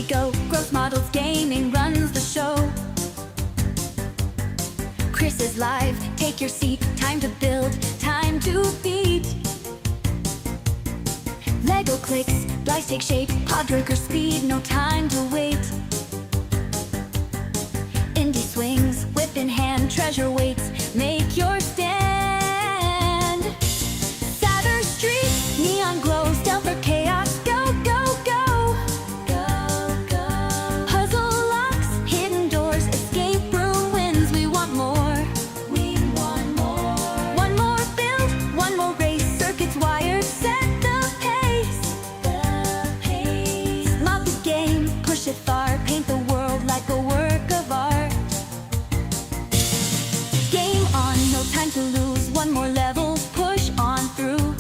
go. Growth Models Gaming runs the show. Chris is live, take your seat. Time to build, time to beat. Lego clicks, dice take shape. Poddrunker speed, no time to wait. Indie swings, whip in hand, treasure waits. Make your stand. Satyr Street, neon glow, stealth for chaos. Go, go, go. Go, go. Puzzle locks, hidden doors, escape room wins. We want more. We want more. One more build, one more race. Circuits, wires, set the pace. The pace. Love the game, push it far. Paint the world like a work of art. Game on, no time to lose. One more level, push on through.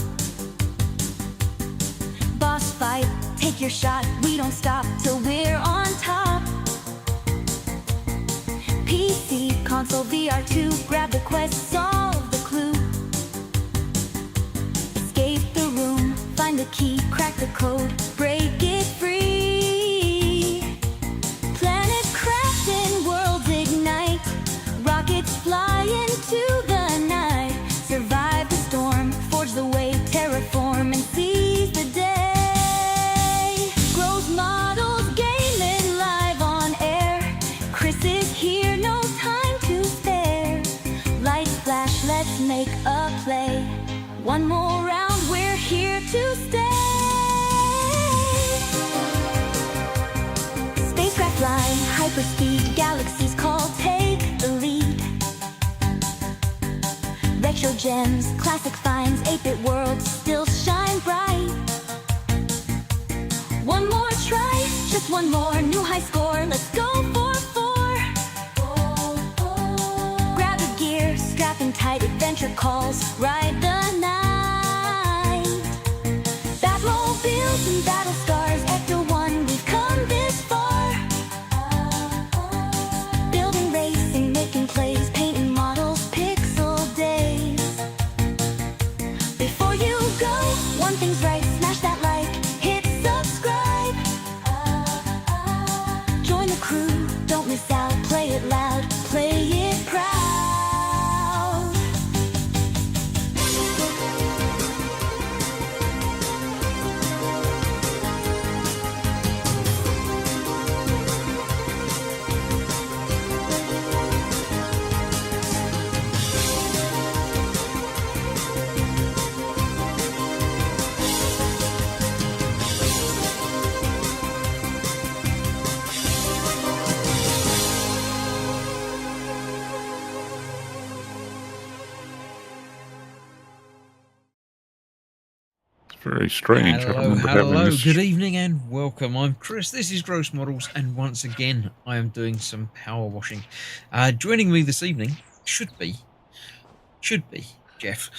Boss fight, take your shot. We don't stop till we're on top. PC, console, VR2. Grab the quest, solve the clue. Escape the room, find the key, crack the code, break it free. Planet crashing, worlds ignite. Rockets fly into the night. Survive the storm, forge the way, terraform and seize the day. Growth Models Gaming live on air. Chris is here, no time to spare. Lights flash, let's make a play. One more round, we're here to stay. Spacecraft fly, hyperspeed, galaxies call, take the lead. Retro gems, classic finds, 8-bit worlds still shine bright. One more try, just one more, new high score, let's go for 4. Grab a gear, strapping tight, adventure calls, ride the night. Batmobiles and battle scars, Ecto 1, we've come this far. Building, racing, making plays, painting models, pixel days. Before you go, one thing's right, smash that like, hit subscribe. Join the crew, don't miss out, play it loud, play it proud. Very strange. I don't remember having Hello, this. good evening and welcome. I'm Chris, this is Gross Models, and once again I am doing some power washing. Joining me this evening should be Jeff,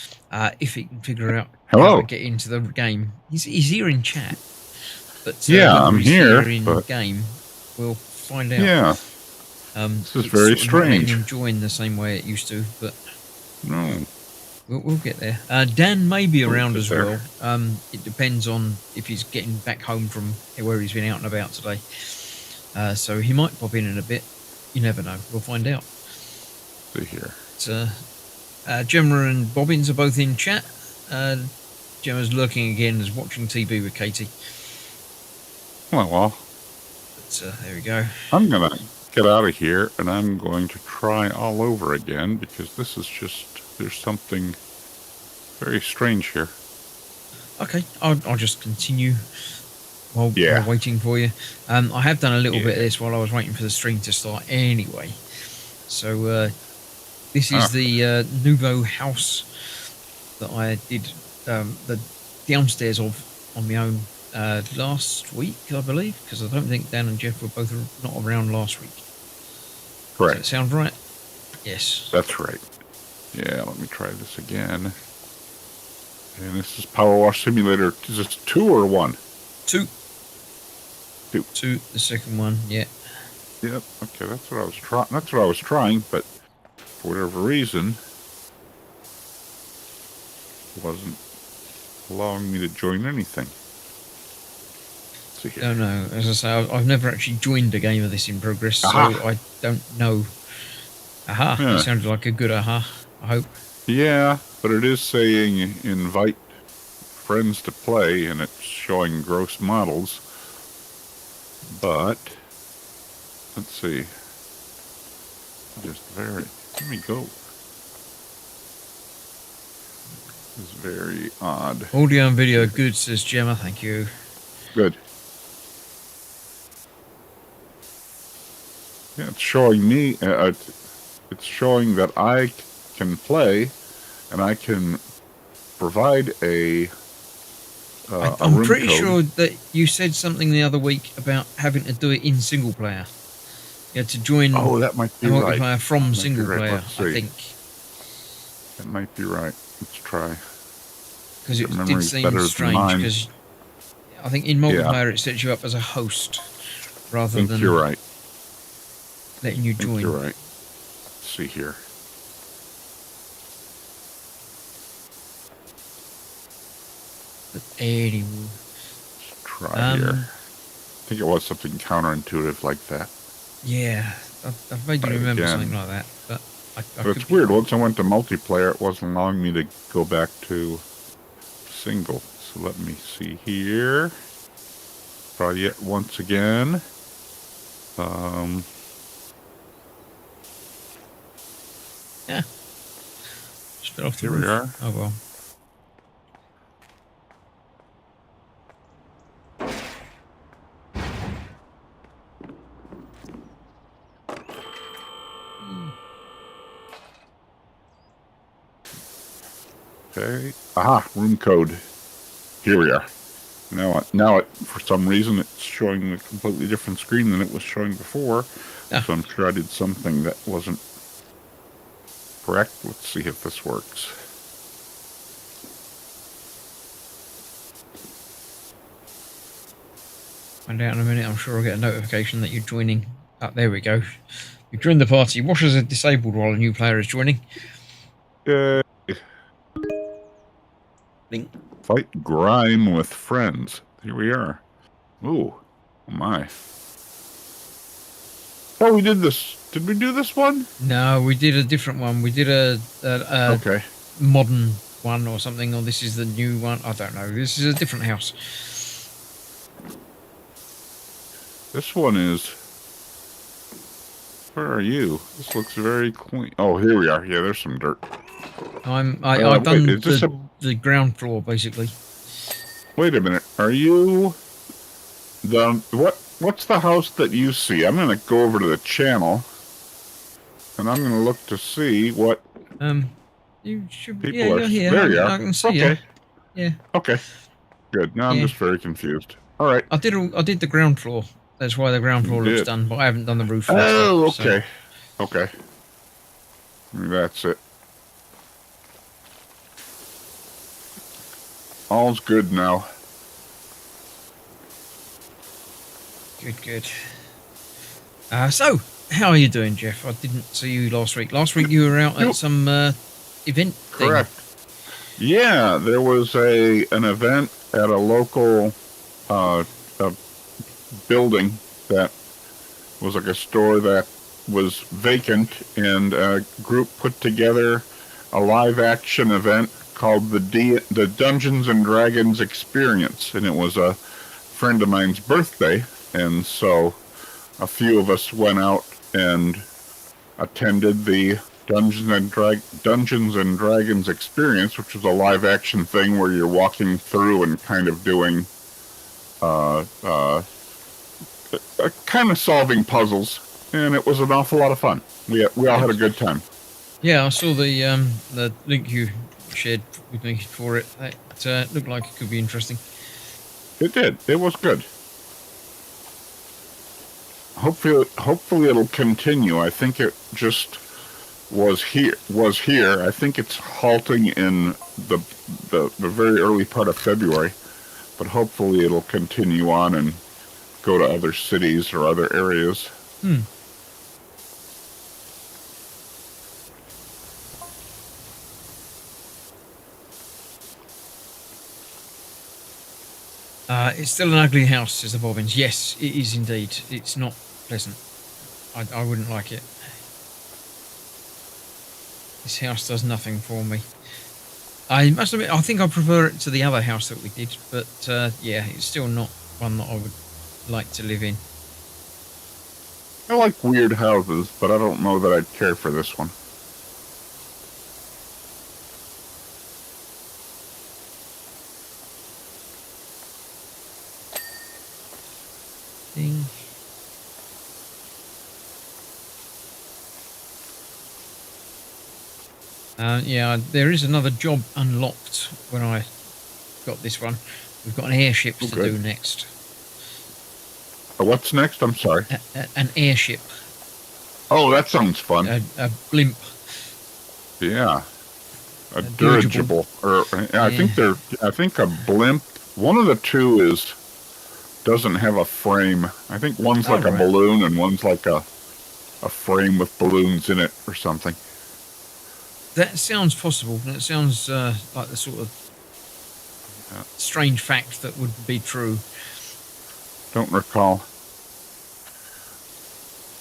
if he can figure out how Hello. to get into the game. He's here in chat, but Yeah, whether I'm he's here, in but game, we'll find out. yeah, This is very strange. Not join the same way it used to, but no. We'll get there. Dan may be around as there. well. It depends on if he's getting back home from where he's been out and about today. So he might pop in a bit. You never know. We'll find out. See here. Gemma and Bobbins are both in chat. Gemma's lurking again, is watching TV with Katie. Well, But there we go. I'm going to get out of here, and I'm going to try all over again, because this is just, there's something very strange here. Okay, I'll just continue while waiting for you. I have done a little bit of this while I was waiting for the stream to start anyway. So this is the Nouveau house that I did the downstairs of on my own last week, I believe, because I don't think Dan and Jeff were both not around last week. Correct. Does that sound right? Yes. That's right. Yeah, let me try this again. And this is Powerwash Simulator. Is this 2 or 1? 2. 2. 2, the second one, yeah. Yep. Okay, that's what I was trying. That's what I was trying, but for whatever reason, it wasn't allowing me to join anything. Let's see here. Don't know. As I say, I've never actually joined a game of this in progress, so Aha. I don't know. Aha! Yeah. That sounded like a good aha. I hope. Yeah, but it is saying invite friends to play, and it's showing gross models. But let's see. Just very. Let me go. It's very odd. Audio and video good, says Gemma. Thank you. Good. Yeah, it's showing me. It's showing that I can play, and I can provide a I'm room pretty code. sure that you said something the other week about having to do it in single player. You had to join Oh, that might be a right. multiplayer from That might single be right. player, Let's I see. think. That might be right. Let's try. Because it Your did memory's seem better than strange, mine. because I think in multiplayer it sets you up as a host rather I think than you're right. letting you I think join. you're right. Let's see here. But anyway, Let's try here. I think it was something counterintuitive like that. yeah, I've made you Right, remember again. something like that. But I But could it's be weird. wrong. Once I went to multiplayer, it wasn't allowing me to go back to single. So let me see here. Try it once again. Yeah. Just fell off the Here roof. we are. Oh well. Okay. Aha, room code. Here we are. Now it, for some reason, it's showing a completely different screen than it was showing before. Ah. So I'm sure I did something that wasn't correct. Let's see if this works. Find out in a minute. I'm sure I'll get a notification that you're joining. Ah, there we go. You've joined the party. Washers are disabled while a new player is joining. Link. Fight grime with friends. Here we are. Ooh, oh my. Oh, we did this. Did we do this one? No, we did a different one. We did a Okay. modern one or something, or this is the new one. I don't know. This is a different house. This one is. Where are you? This looks very clean. Oh, here we are. Yeah, there's some dirt. I've done wait, is this the ground floor basically. Wait a minute. Are you what's the house that you see? I'm gonna go over to the channel, and I'm gonna look to see what You should. people Yeah, are. you're here. There you are. I can see Okay. you. Yeah. Okay. Good. Now I'm Yeah. just very confused. All right. I did the ground floor. That's why the ground floor You looks did. done, but I haven't done the roof. Oh, and stuff, okay. Okay. That's it. All's good now. So. Good. So how are you doing, Jeff? I didn't see you last week. Last week you were out at some event thing. Correct. Yeah, there was an event at a local building that was like a store that was vacant, and a group put together a live action event called the Dungeons and Dragons Experience, and it was a friend of mine's birthday, and so a few of us went out and attended the Dungeons and Dragons Experience, which was a live action thing where you're walking through and kind of doing kind of solving puzzles, and it was an awful lot of fun. We all had a good time. Yeah, I saw the link you shared with me for it. It looked like it could be interesting. It did. It was good. Hopefully it'll continue. I think it just was here. I think it's halting in the very early part of February, but hopefully it'll continue on and go to other cities or other areas. It's still an ugly house, says the Bobbins. Yes, it is indeed. It's not pleasant. I wouldn't like it. This house does nothing for me. I must admit, I think I prefer it to the other house that we did, but yeah, it's still not one that I would like to live in. I like weird houses, but I don't know that I'd care for this one. Ding. Yeah, there is another job unlocked when I got this one. We've got an airship to do next. What's next? I'm sorry. An airship. Oh, that sounds fun. A blimp. Yeah. A dirigible. Or yeah. I think a blimp. One of the two doesn't have a frame. I think one's like a balloon and one's like a frame with balloons in it or something. That sounds possible. That sounds like the sort of strange fact that would be true. Don't recall.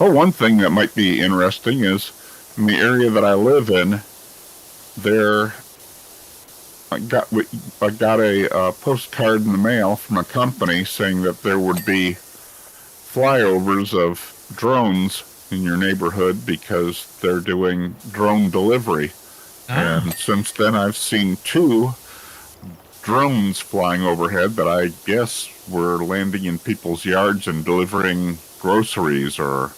Oh, one thing that might be interesting is in the area that I live in, I got a postcard in the mail from a company saying that there would be flyovers of drones in your neighborhood because they're doing drone delivery. Ah. And since then I've seen 2 drones flying overhead that I guess were landing in people's yards and delivering groceries or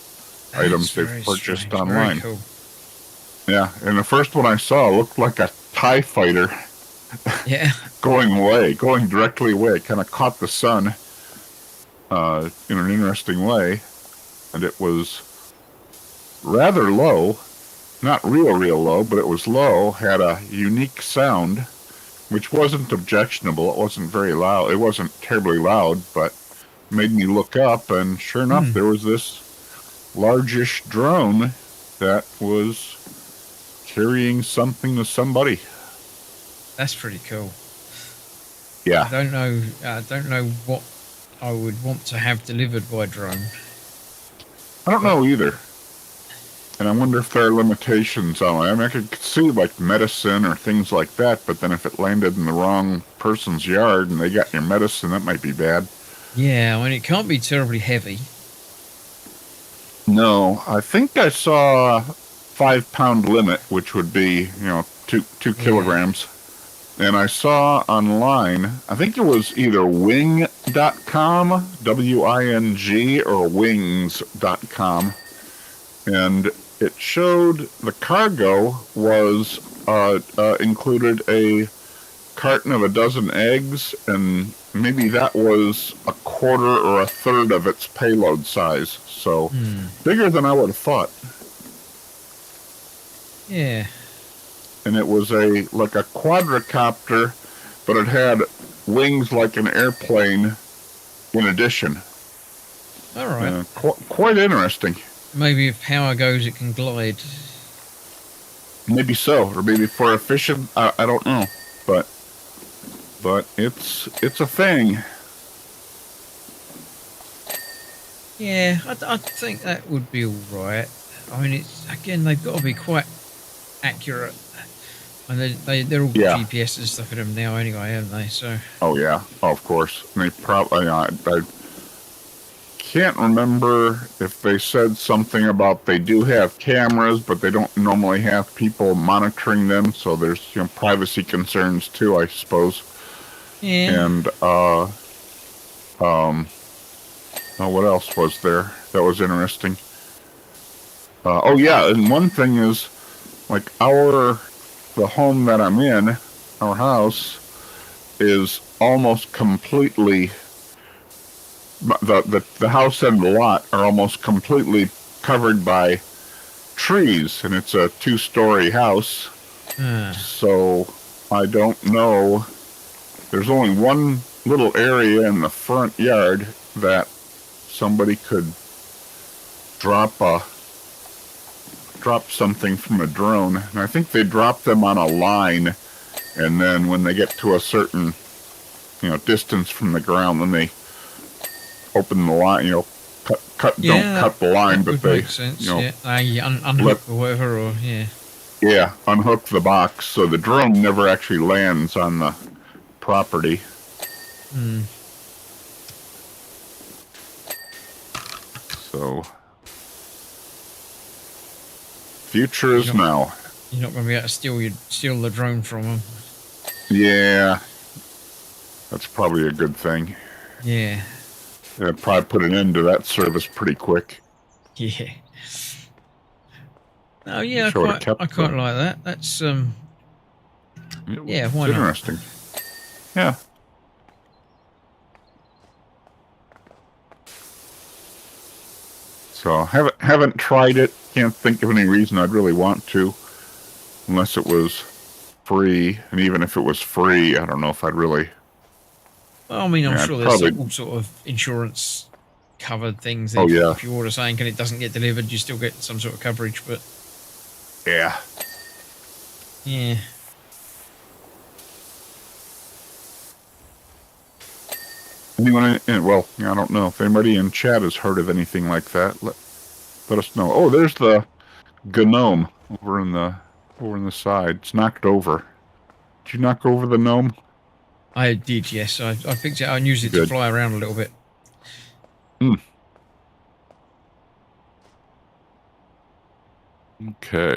items they've purchased online. Very cool. Yeah, and the first one I saw looked like a TIE fighter. Yeah. going directly away. It kind of caught the sun in an interesting way, and it was rather low, not real low, but it was low, had a unique sound, which wasn't objectionable. It wasn't very loud. It wasn't terribly loud, but made me look up, and sure enough, there was this largish drone that was carrying something to somebody. That's pretty cool. Yeah. I don't know what I would want to have delivered by drone. I don't know either. And I wonder if there are limitations on it. I mean, I could see like medicine or things like that, but then if it landed in the wrong person's yard and they got your medicine, that might be bad. Yeah, I mean, it can't be terribly heavy. No, I think I saw a 5-pound limit, which would be, 2 kilograms. And I saw online, I think it was either wing.com, W-I-N-G, or wings.com. And it showed the cargo was included a carton of a dozen eggs, and maybe that was a quarter or a third of its payload size. So bigger than I would have thought. Yeah. And it was like a quadricopter, but it had wings like an airplane in addition. All right. Quite interesting. Maybe if power goes, it can glide. Maybe so, or maybe for efficient. I don't know, but it's a thing. Yeah, I think that would be all right. I mean, they've got to be quite accurate, and they're all GPS and stuff in them now anyway, haven't they? So. Oh yeah, of course. And they probably I can't remember if they said something about they do have cameras, but they don't normally have people monitoring them, so there's privacy concerns too, I suppose. Yeah. And what else was there that was interesting? Oh yeah, and one thing is, like the home that I'm in, our house, is almost completely, the house and the lot are almost completely covered by trees, and it's a 2-story house. So I don't know. There's only one little area in the front yard that somebody could drop something from a drone, and I think they drop them on a line, and then when they get to a certain distance from the ground. Then they open the line, don't cut the line, that but would they, make sense. Yeah, unhook or whatever, or unhook the box so the drone never actually lands on the property. Hmm. So, future is now. You're not going to be able to steal the drone from them. Yeah, that's probably a good thing. Yeah. It'll probably put an end to that service pretty quick. Yeah. Oh yeah, I quite like that. That's why it's not? Interesting. Yeah. So haven't tried it. Can't think of any reason I'd really want to, unless it was free. And even if it was free, I don't know if I'd really. Well, I mean, I'm sure there's all sort of insurance covered things. If you order something and it doesn't get delivered, you still get some sort of coverage. But yeah. Anyone? Well, I don't know if anybody in chat has heard of anything like that. Let us know. Oh, there's the gnome over in the side. It's knocked over. Did you knock over the gnome? I did, yes. I picked it up and used it to fly around a little bit. Okay.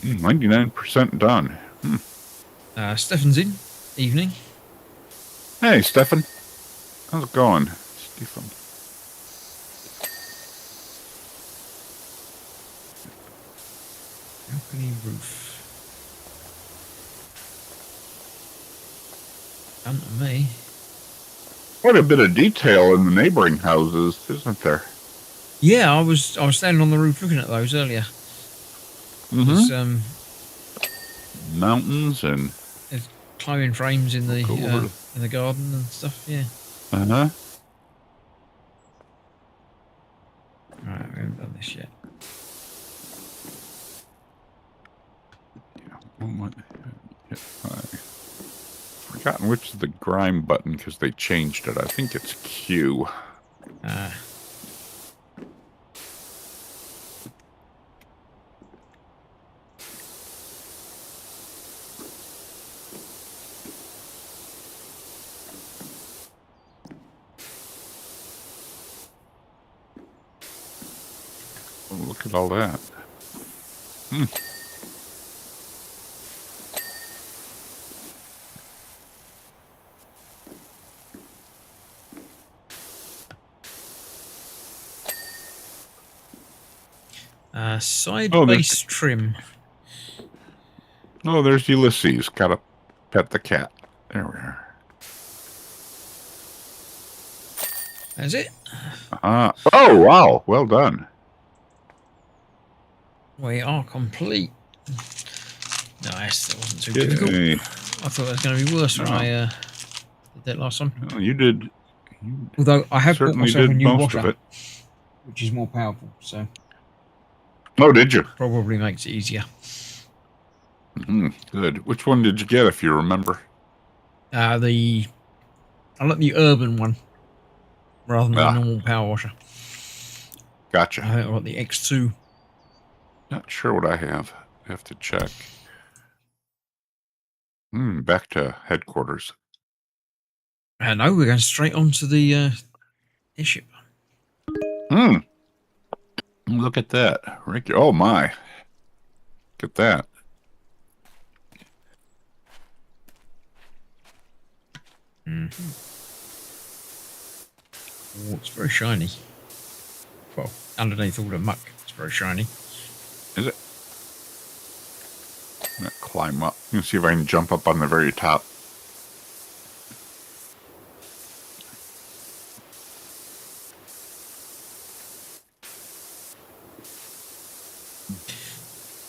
99% done. Stefan's in. Evening. Hey, Stefan. How's it going? Stefan. Balcony roof. Done to me. Quite a bit of detail in the neighboring houses, isn't there? Yeah, I was standing on the roof looking at those earlier. Mm-hmm. Mountains and there's climbing frames in the garden and stuff. Yeah. Uh-huh. Right, we haven't done this yet. I've forgotten which is the grime button because they changed it. I think it's Q. Oh, look at all that. Side base trim. Oh, there's Ulysses. Gotta pet the cat. There we are. That's it. Oh, wow. Well done. We are complete. Nice. That wasn't too difficult. I thought that was going to be worse when I did that last one. Oh, you did. Although I have bought myself a new most washer, of it. which is more powerful. So. Oh, did you? Probably makes it easier. Good. Which one did you get, if you remember? I like the urban one rather than the normal power washer. Gotcha. I think I got the X2. Not sure what I have. I have to check. Back to headquarters. No, we're going straight on to the airship. Look at that. Ricky. Oh, my. Look at that. Oh, it's very shiny. Well, underneath all the muck, it's very shiny. Is it? I'm gonna climb up. You can see if I can jump up on the very top.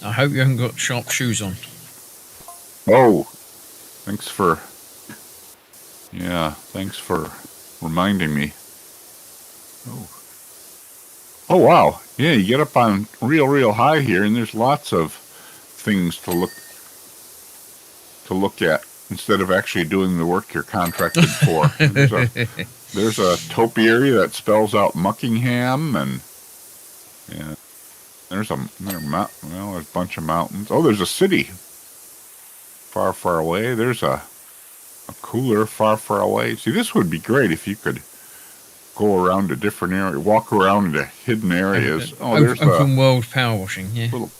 I hope you haven't got sharp shoes on. Oh, thanks for reminding me. Oh wow. Yeah, you get up on real high here and there's lots of things to look at. instead of actually doing the work you're contracted for. There's a topiary that spells out Muckingham, and there's a bunch of mountains. Oh, there's a city far, far away. There's a cooler far, far away. See, this would be great if you could go around to different areas, walk around to hidden areas. There's open world power washing. Yeah. Little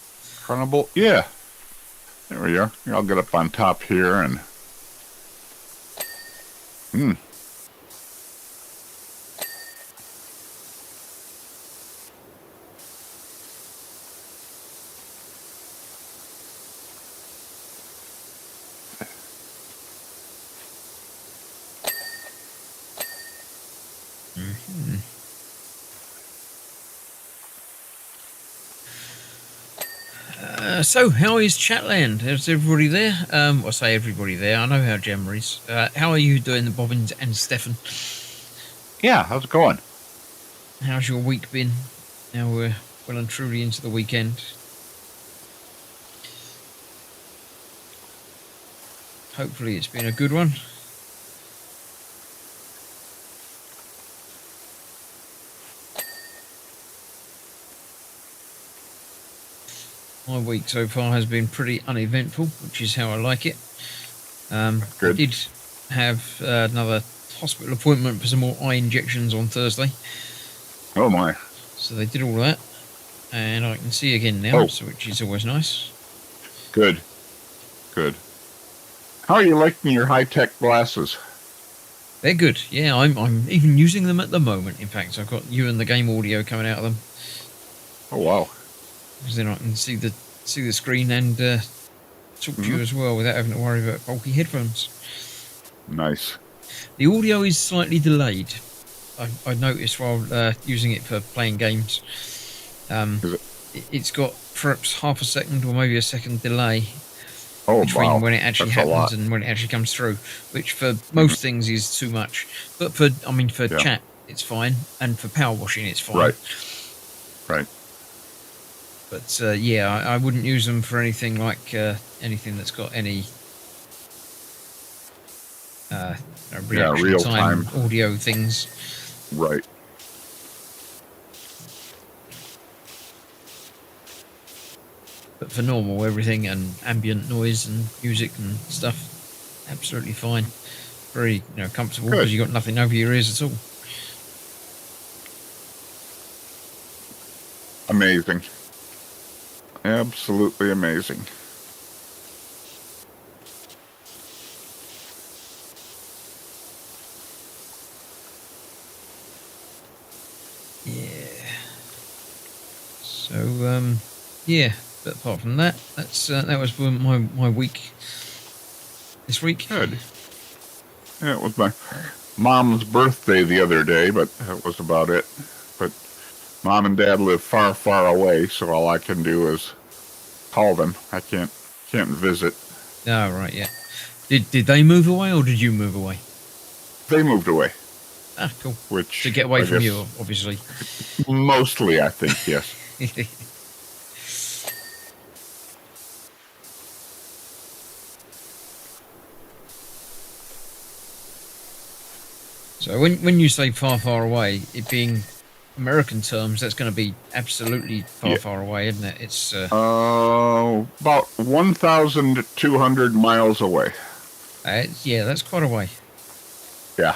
carnival. Yeah. There we are. I'll get up on top here and. So, how is Chatland? Is everybody there? I say everybody there. I know how Gemma is. How are you doing, the Bobbins and Stefan? Yeah, how's it going? How's your week been? Now we're well and truly into the weekend. Hopefully it's been a good one. My week so far has been pretty uneventful, which is how I like it. I did have another hospital appointment for some more eye injections on Thursday. Oh my. So they did all that, and I can see again now, so which is always nice. Good. Good. How are you liking your high-tech glasses? They're good. Yeah, I'm even using them at the moment. In fact, I've got you and the game audio coming out of them. Oh wow. Because then I can see the screen and talk to you as well without having to worry about bulky headphones. Nice. The audio is slightly delayed. I noticed while using it for playing games. It's got perhaps half a second or maybe a second delay between when it actually happens and when it actually comes through, which for most things is too much. But for chat, it's fine, and for power washing, it's fine. Right. But I wouldn't use them for anything like anything that's got any real-time audio things. Right. But for normal everything and ambient noise and music and stuff, absolutely fine. Very comfortable because you've got nothing over your ears at all. Amazing. Absolutely amazing. Yeah. So, but apart from that, that was my week this week. Good. Yeah, it was my mom's birthday the other day, but that was about it. But Mom and Dad live far, far away, so all I can do is call them. I can't visit. Oh, right, yeah. Did they move away or did you move away? They moved away. Ah, cool. Which to get away from you, obviously. Mostly, I think, yes. So when you say far, far away, it being American terms, that's going to be absolutely far away, isn't it? It's about 1,200 miles away. That's quite a way. Yeah.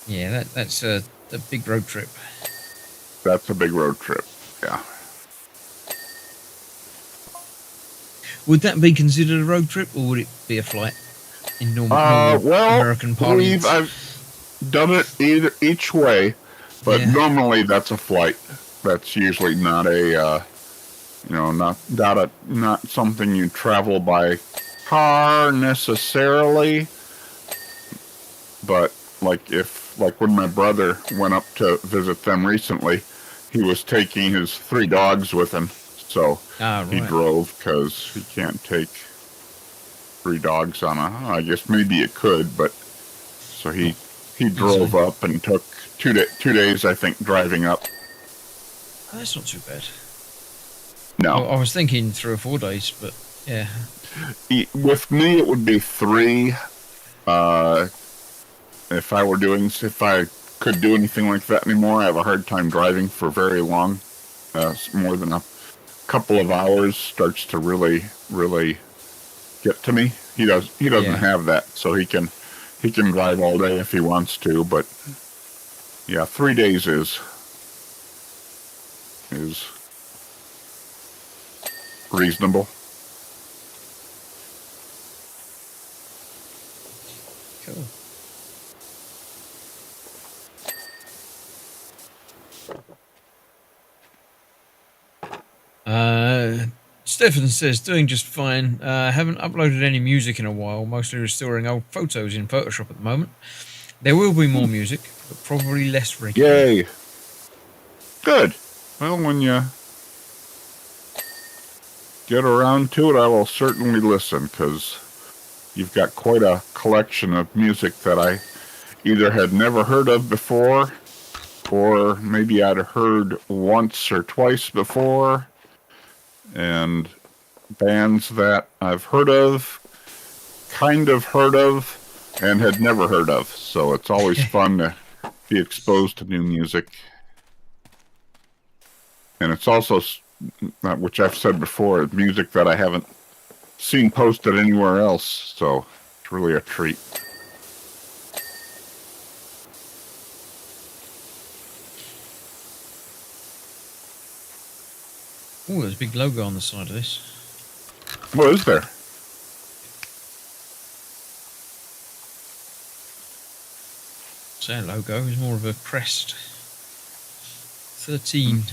Yeah, that's a big road trip. That's a big road trip. Yeah. Would that be considered a road trip, or would it be a flight in normal American parlance? I've done it each way, but normally that's a flight. That's usually not a, not something you travel by car necessarily. But like when my brother went up to visit them recently, he was taking his 3 dogs with him. So he drove because he can't take 3 dogs on I guess maybe it could, but so he drove up and took 2 days, I think, driving up. Oh, that's not too bad. No. I was thinking 3 or 4 days, but yeah. With me, it would be 3. If I could do anything like that anymore, I have a hard time driving for very long. More than a couple of hours starts to really, really get to me. He doesn't have that, so he can drive all day if he wants to. But yeah, 3 days is reasonable. Cool. Stefan says, doing just fine. Haven't uploaded any music in a while, mostly restoring old photos in Photoshop at the moment. There will be more music, but probably less regularly. Yay! Good. Well, when you get around to it, I will certainly listen, because you've got quite a collection of music that I either had never heard of before, or maybe I'd heard once or twice before, and bands that I've heard of, kind of heard of, and had never heard of. So it's always fun to be exposed to new music. And it's also, which I've said before, music that I haven't seen posted anywhere else. So it's really a treat. Oh, there's a big logo on the side of this. What is there? It's our logo. It's more of a crest. 13.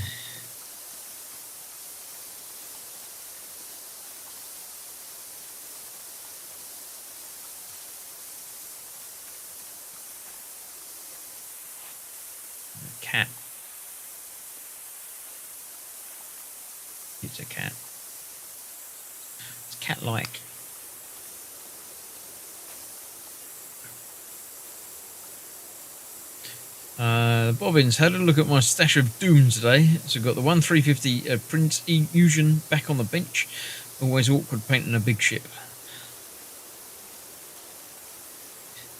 Cat. It's a cat. It's cat-like. Bobbins had a look at my stash of Doom today. So I've got the 1350 Prince Fusion back on the bench. Always awkward painting a big ship.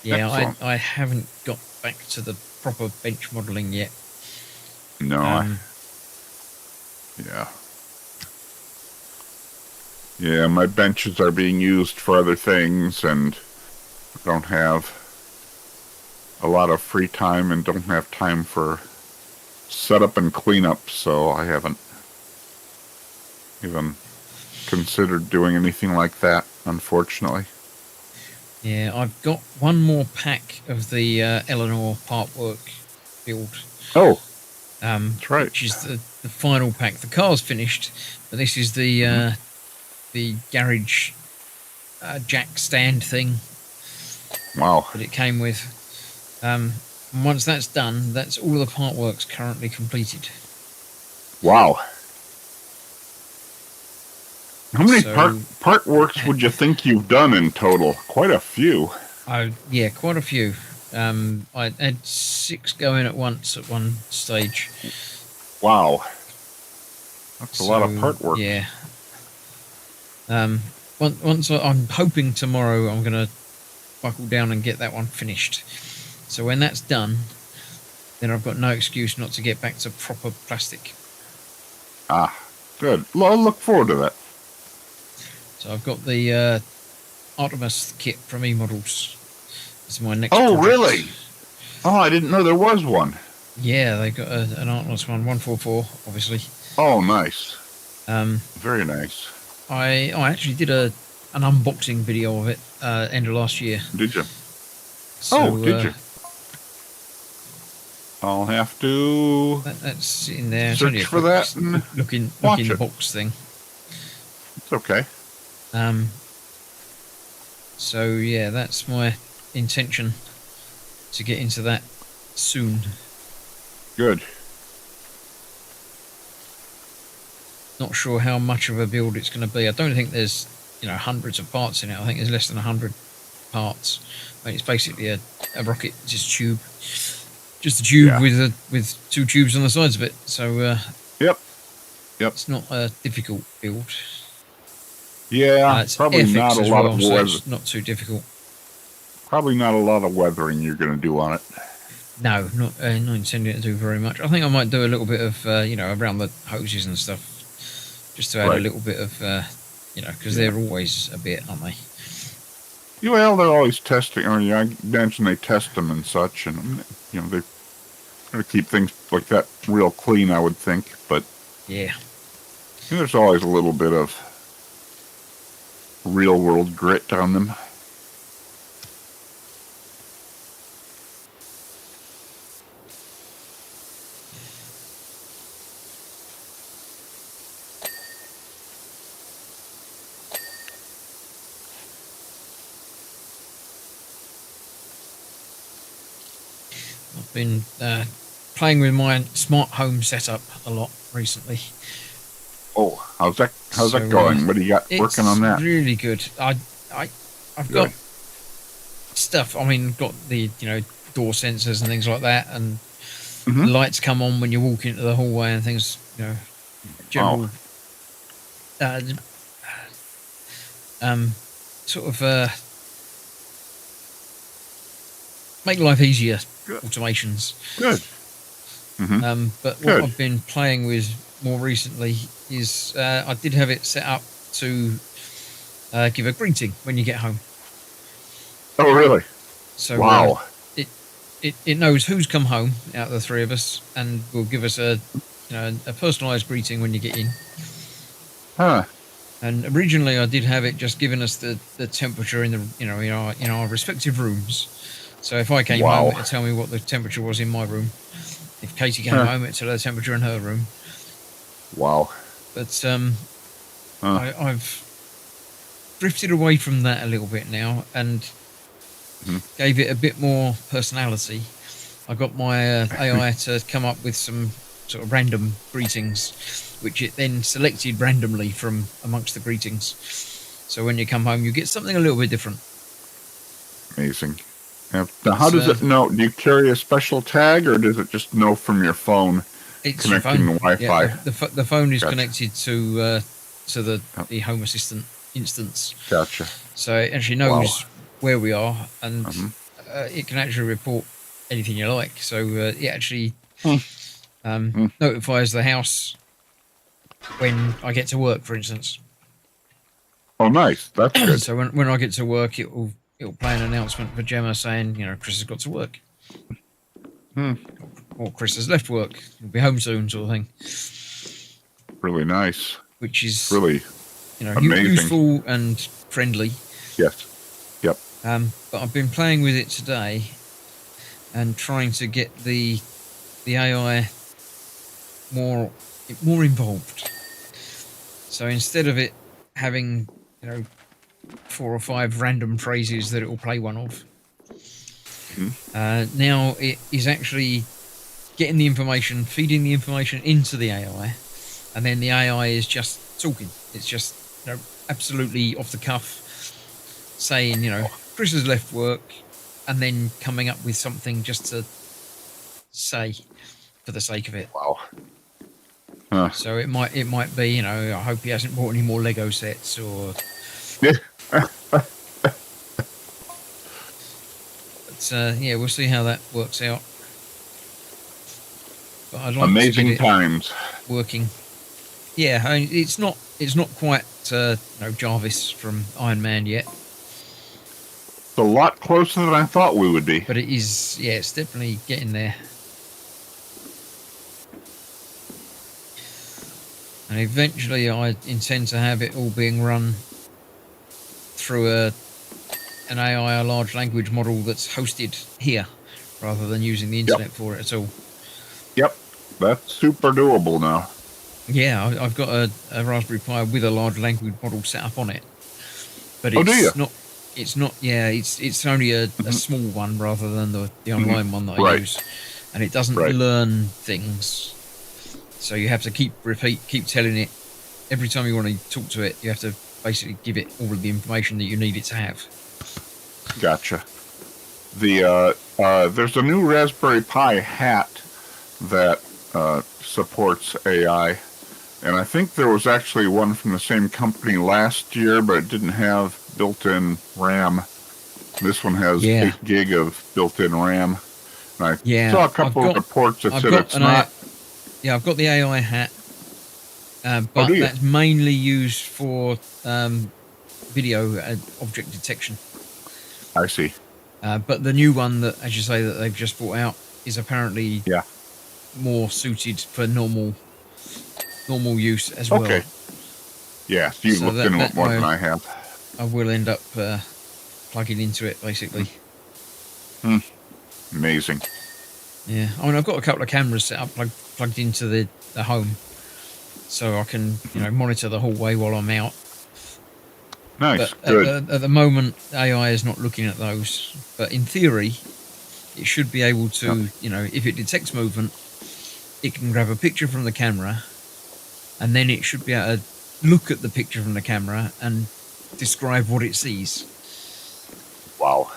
Yeah, I haven't got back to the proper bench modelling yet. No. Yeah, my benches are being used for other things, and I don't have a lot of free time and don't have time for setup and cleanup, so I haven't even considered doing anything like that, unfortunately. Yeah, I've got one more pack of the Eleanor Partwork build. Oh, that's right. Which is the final pack. The car's finished, but this is the garage jack stand thing. Wow. That it came with. And once that's done, that's all the part works currently completed. Wow. How many part works would you think you've done in total? Quite a few. Yeah, quite a few. I had 6 going at once at one stage. Wow. That's a lot of part work. Yeah. Once I'm hoping tomorrow I'm going to buckle down and get that one finished. So when that's done, then I've got no excuse not to get back to proper plastic. Ah, good. I'll look forward to that. So I've got the Artemis kit from E-Models. This is my next project. Really? Oh, I didn't know there was one. Yeah, they've got an Artemis one, 144, obviously. Oh, nice. Very nice. I actually did an unboxing video of it end of last year. Did you? So, did you? I'll have to that's in there. Search for that and looking watch box thing. It's okay. So yeah, that's my intention to get into that soon. Good. Not sure how much of a build it's going to be. I don't think there's hundreds of parts in it. I think there's less than 100 parts. I mean, it's basically a rocket just a tube with 2 tubes on the sides of it. So Yep. Yep. It's not a difficult build. Yeah, It's probably FX not a as lot well, of so weather. it's not too difficult. Probably not a lot of weathering you're going to do on it. No, not intending to do very much. I think I might do a little bit of around the hoses and stuff, just to add a little bit of because they're always a bit, aren't they? Well, they're always testing. I mean, I imagine they test them and such, and they try to keep things like that real clean. I would think, but yeah, there's always a little bit of real world grit on them. I've been playing with my smart home setup a lot recently. Oh, how's that going? What do you got working on that? It's really good. I've got stuff. I mean, got the door sensors and things like that, and the lights come on when you walk into the hallway and things. General sort of make life easier. Automations. Good. But what I've been playing with more recently is I did have it set up to give a greeting when you get home. Oh, really? So wow. It knows who's come home out of the three of us, and will give us a personalised greeting when you get in. Huh. And originally, I did have it just giving us the temperature in the in our respective rooms. So if I came home, it'd tell me what the temperature was in my room. If Katie came home, it'd tell her the temperature in her room. Wow. But I've drifted away from that a little bit now and gave it a bit more personality. I got my AI to come up with some sort of random greetings, which it then selected randomly from amongst the greetings. So when you come home, you get something a little bit different. Amazing. Now, how does it know? Do you carry a special tag, or does it just know from your phone? It's connecting the Wi-Fi. Yeah, the phone is connected to the Home Assistant instance. Gotcha. So it actually knows where we are, and it can actually report anything you like. So it actually notifies the house when I get to work, for instance. Oh, nice. That's good. So when I get to work, it'll play an announcement for Gemma saying, Chris has got to work. Or Chris has left work. He'll be home soon, sort of thing. Really nice. Which is really amazing. Useful and friendly. Yes. Yep. But I've been playing with it today and trying to get the AI more involved. So instead of it having 4 or 5 random phrases that it will play one of, now it is actually getting the information, feeding the information into the AI, and then the AI is just talking. It's just absolutely off the cuff, saying Chris has left work, and then coming up with something just to say for the sake of it. Wow. So it might be I hope he hasn't bought any more Lego sets, or but we'll see how that works out. But I'd like amazing to get it times working. Yeah, I mean, it's not quite Jarvis from Iron Man yet. It's a lot closer than I thought we would be. But it is, it's definitely getting there. And eventually I intend to have it all being run through an AI, a large language model that's hosted here, rather than using the internet for it at all. Yep, that's super doable now. Yeah, I've got a Raspberry Pi with a large language model set up on it. But it's it's only a small one rather than the online one that I use. And it doesn't learn things. So you have to keep telling it. Every time you want to talk to it, you have to basically give it all of the information that you need it to have. Gotcha. There's a new Raspberry Pi hat that supports AI. And I think there was actually one from the same company last year, but it didn't have built-in RAM. This one has 8 gig of built-in RAM. And I saw a couple of reports that said it's not. I've got the AI hat, but that's mainly used for video object detection. I see. But the new one that, as you say, that they've just brought out is apparently more suited for normal use as well. Okay. Yeah, so you've looked into it more than I have. I will end up plugging into it, basically. Amazing. Yeah, I mean, I've got a couple of cameras set up, plugged into the home, so I can monitor the hallway while I'm out. Nice, but good. At the moment, AI is not looking at those, but in theory, it should be able to, if it detects movement, it can grab a picture from the camera, and then it should be able to look at the picture from the camera and describe what it sees. Wow.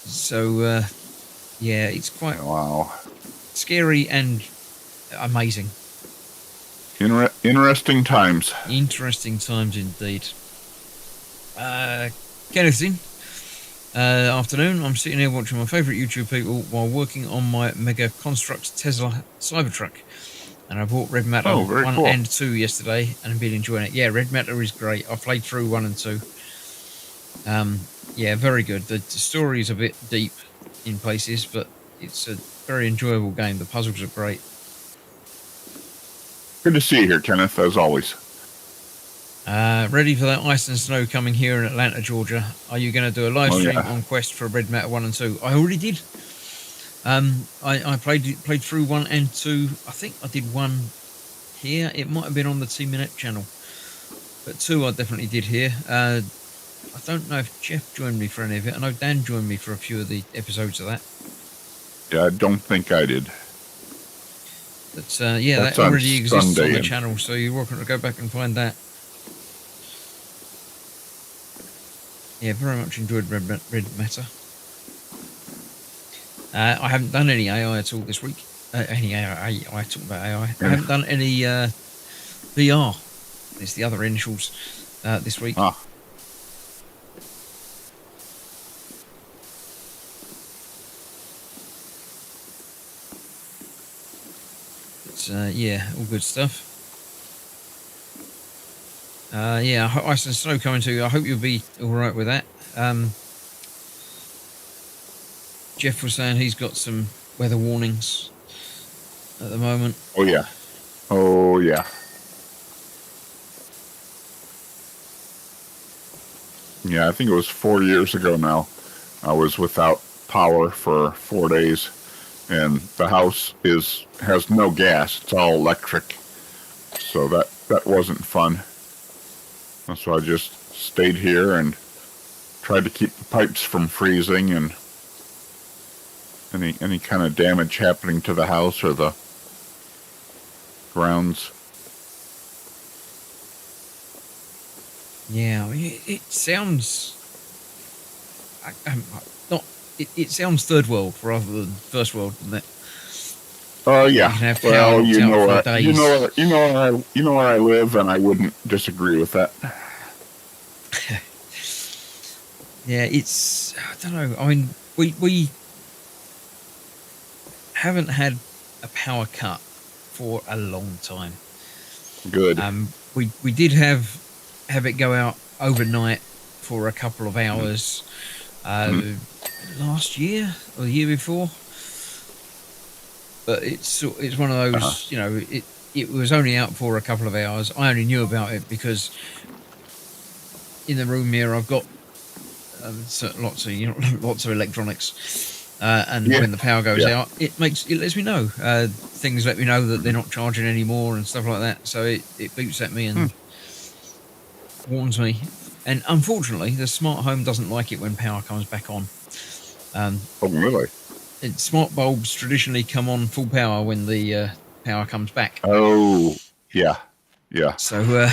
So, it's quite scary and amazing. Interesting times. Interesting times indeed. Kenneth, afternoon. I'm sitting here watching my favourite YouTube people while working on my Mega Construct Tesla Cybertruck. And I bought Red Matter 1 and 2 yesterday and I've been enjoying it. Yeah, Red Matter is great. I've played through 1 and 2. Very good. The story is a bit deep in places, but it's a very enjoyable game. The puzzles are great. Good to see you here, Kenneth, as always. Ready for that ice and snow coming here in Atlanta, Georgia. Are you going to do a live stream on Quest for Red Matter 1 and 2? I already did. I played through 1 and 2. I think I did 1 here. It might have been on the T-Minute channel. But 2 I definitely did here. I don't know if Jeff joined me for any of it. I know Dan joined me for a few of the episodes of that. Yeah, I don't think I did. But that already exists on the channel, so you're welcome to go back and find that. Yeah, very much enjoyed Red Matter. I haven't done any AI at all this week. Any AI, talking about AI. I haven't done any VR. It's the other initials this week. It's, all good stuff. Ice and snow coming to you. I hope you'll be all right with that. Jeff was saying he's got some weather warnings at the moment. Oh yeah. Yeah, I think it was 4 years ago now. I was without power for 4 days, and the house has no gas. It's all electric, so that wasn't fun. So I just stayed here and tried to keep the pipes from freezing and any kind of damage happening to the house or the grounds. Yeah, I mean, it sounds It sounds third world rather than first world, doesn't it? Oh yeah. Well, you know where I live, and I wouldn't disagree with that. Yeah, it's, I don't know. I mean, we haven't had a power cut for a long time. Good. We did have it go out overnight for a couple of hours last year or the year before. But it's one of those, it was only out for a couple of hours. I only knew about it because in the room here I've got lots of electronics, and when the power goes out, it lets me know. Things let me know that they're not charging anymore and stuff like that. So it beeps at me and warns me. And unfortunately, the smart home doesn't like it when power comes back on. Oh, really? Smart bulbs traditionally come on full power when the power comes back. Oh, yeah. So,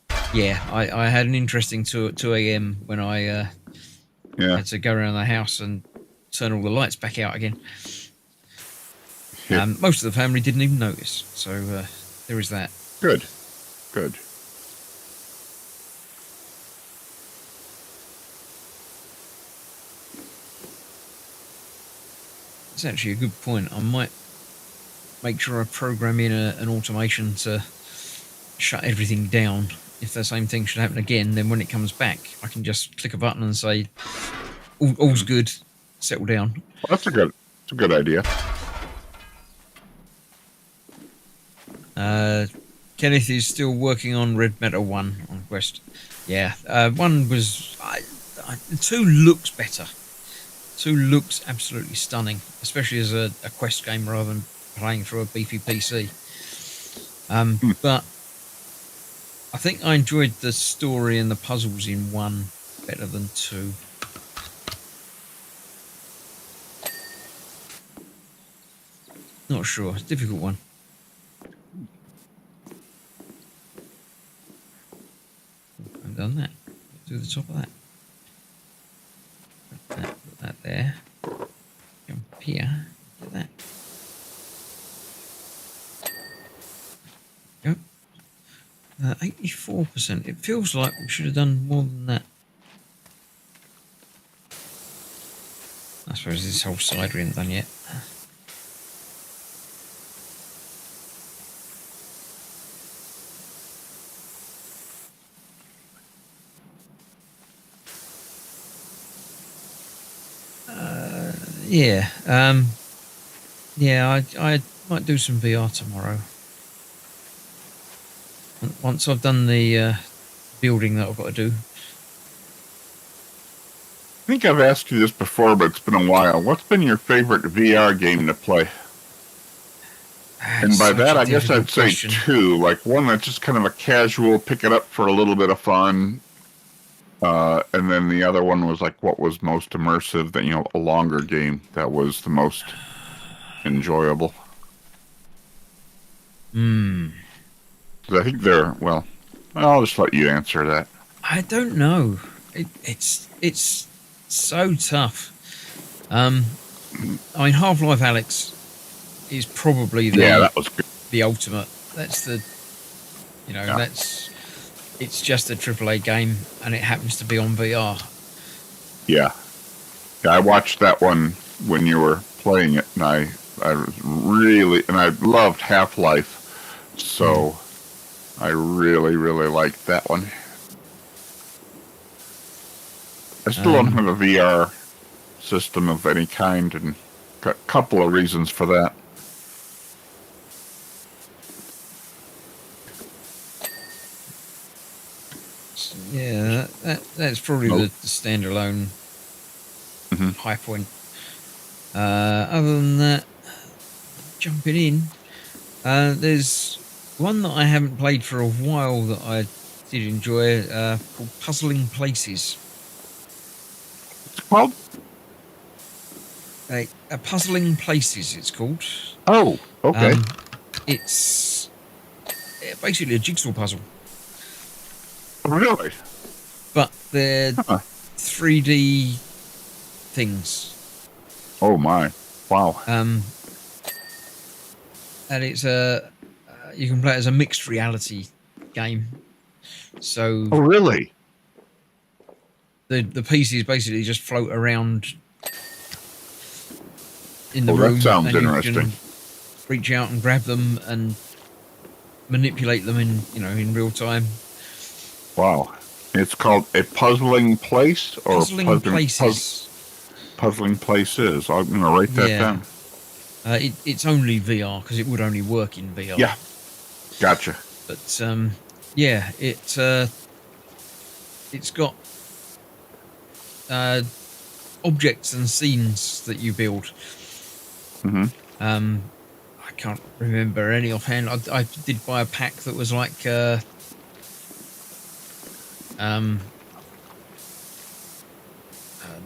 I had an interesting 2 a.m. when I had to go around the house and turn all the lights back out again. Most of the family didn't even notice. So, there is that. Good. Good. It's actually a good point. I might make sure I program in an automation to shut everything down. If the same thing should happen again, then when it comes back, I can just click a button and say, all's good, settle down. Well, that's a good idea. Kenneth is still working on Red Metal 1 on Quest. Yeah, 1 was... 2 looks better. 2 looks absolutely stunning, especially as a Quest game rather than playing through a beefy PC. But I think I enjoyed the story and the puzzles in 1 better than 2. Not sure. It's a difficult one. I've done that. Do the top of that. Put that there. Jump here. Get that. Go. 84%. It feels like we should have done more than that. I suppose this whole side we haven't done yet. Yeah. Yeah, I might do some VR tomorrow. Once I've done the building that I've got to do. I think I've asked you this before, but it's been a while. What's been your favorite VR game to play? And by that, I guess I'd say 2. Like one that's just kind of a casual, pick it up for a little bit of fun. And then the other one was like what was most immersive, that, a longer game that was the most enjoyable. I think I'll just let you answer that. I don't know. It's so tough. I mean, Half-Life Alyx is probably that was good. The ultimate. That's the, it's just a AAA game, and it happens to be on VR. Yeah, I watched that one when you were playing it, and I loved Half-Life, so I really, really liked that one. I still don't have a VR system of any kind, and got a couple of reasons for that. Yeah, that's probably the standalone high point. Other than that, jumping in, there's one that I haven't played for a while that I did enjoy, called Puzzling Places. What's it called? Puzzling Places, it's called. Oh, okay. It's basically a jigsaw puzzle. Really? But they're 3D things. Oh my! Wow. And it's you can play it as a mixed reality game. So. Oh really? The pieces basically just float around in the room. That sounds and interesting. You can reach out and grab them and manipulate them in real time. Wow. It's called A Puzzling Place? Or Puzzling Places. Puzzling Places. I'm going to write that down. It's only VR, because it would only work in VR. Yeah. Gotcha. But, it's got objects and scenes that you build. Mm-hmm. I can't remember any offhand. I did buy a pack that was like...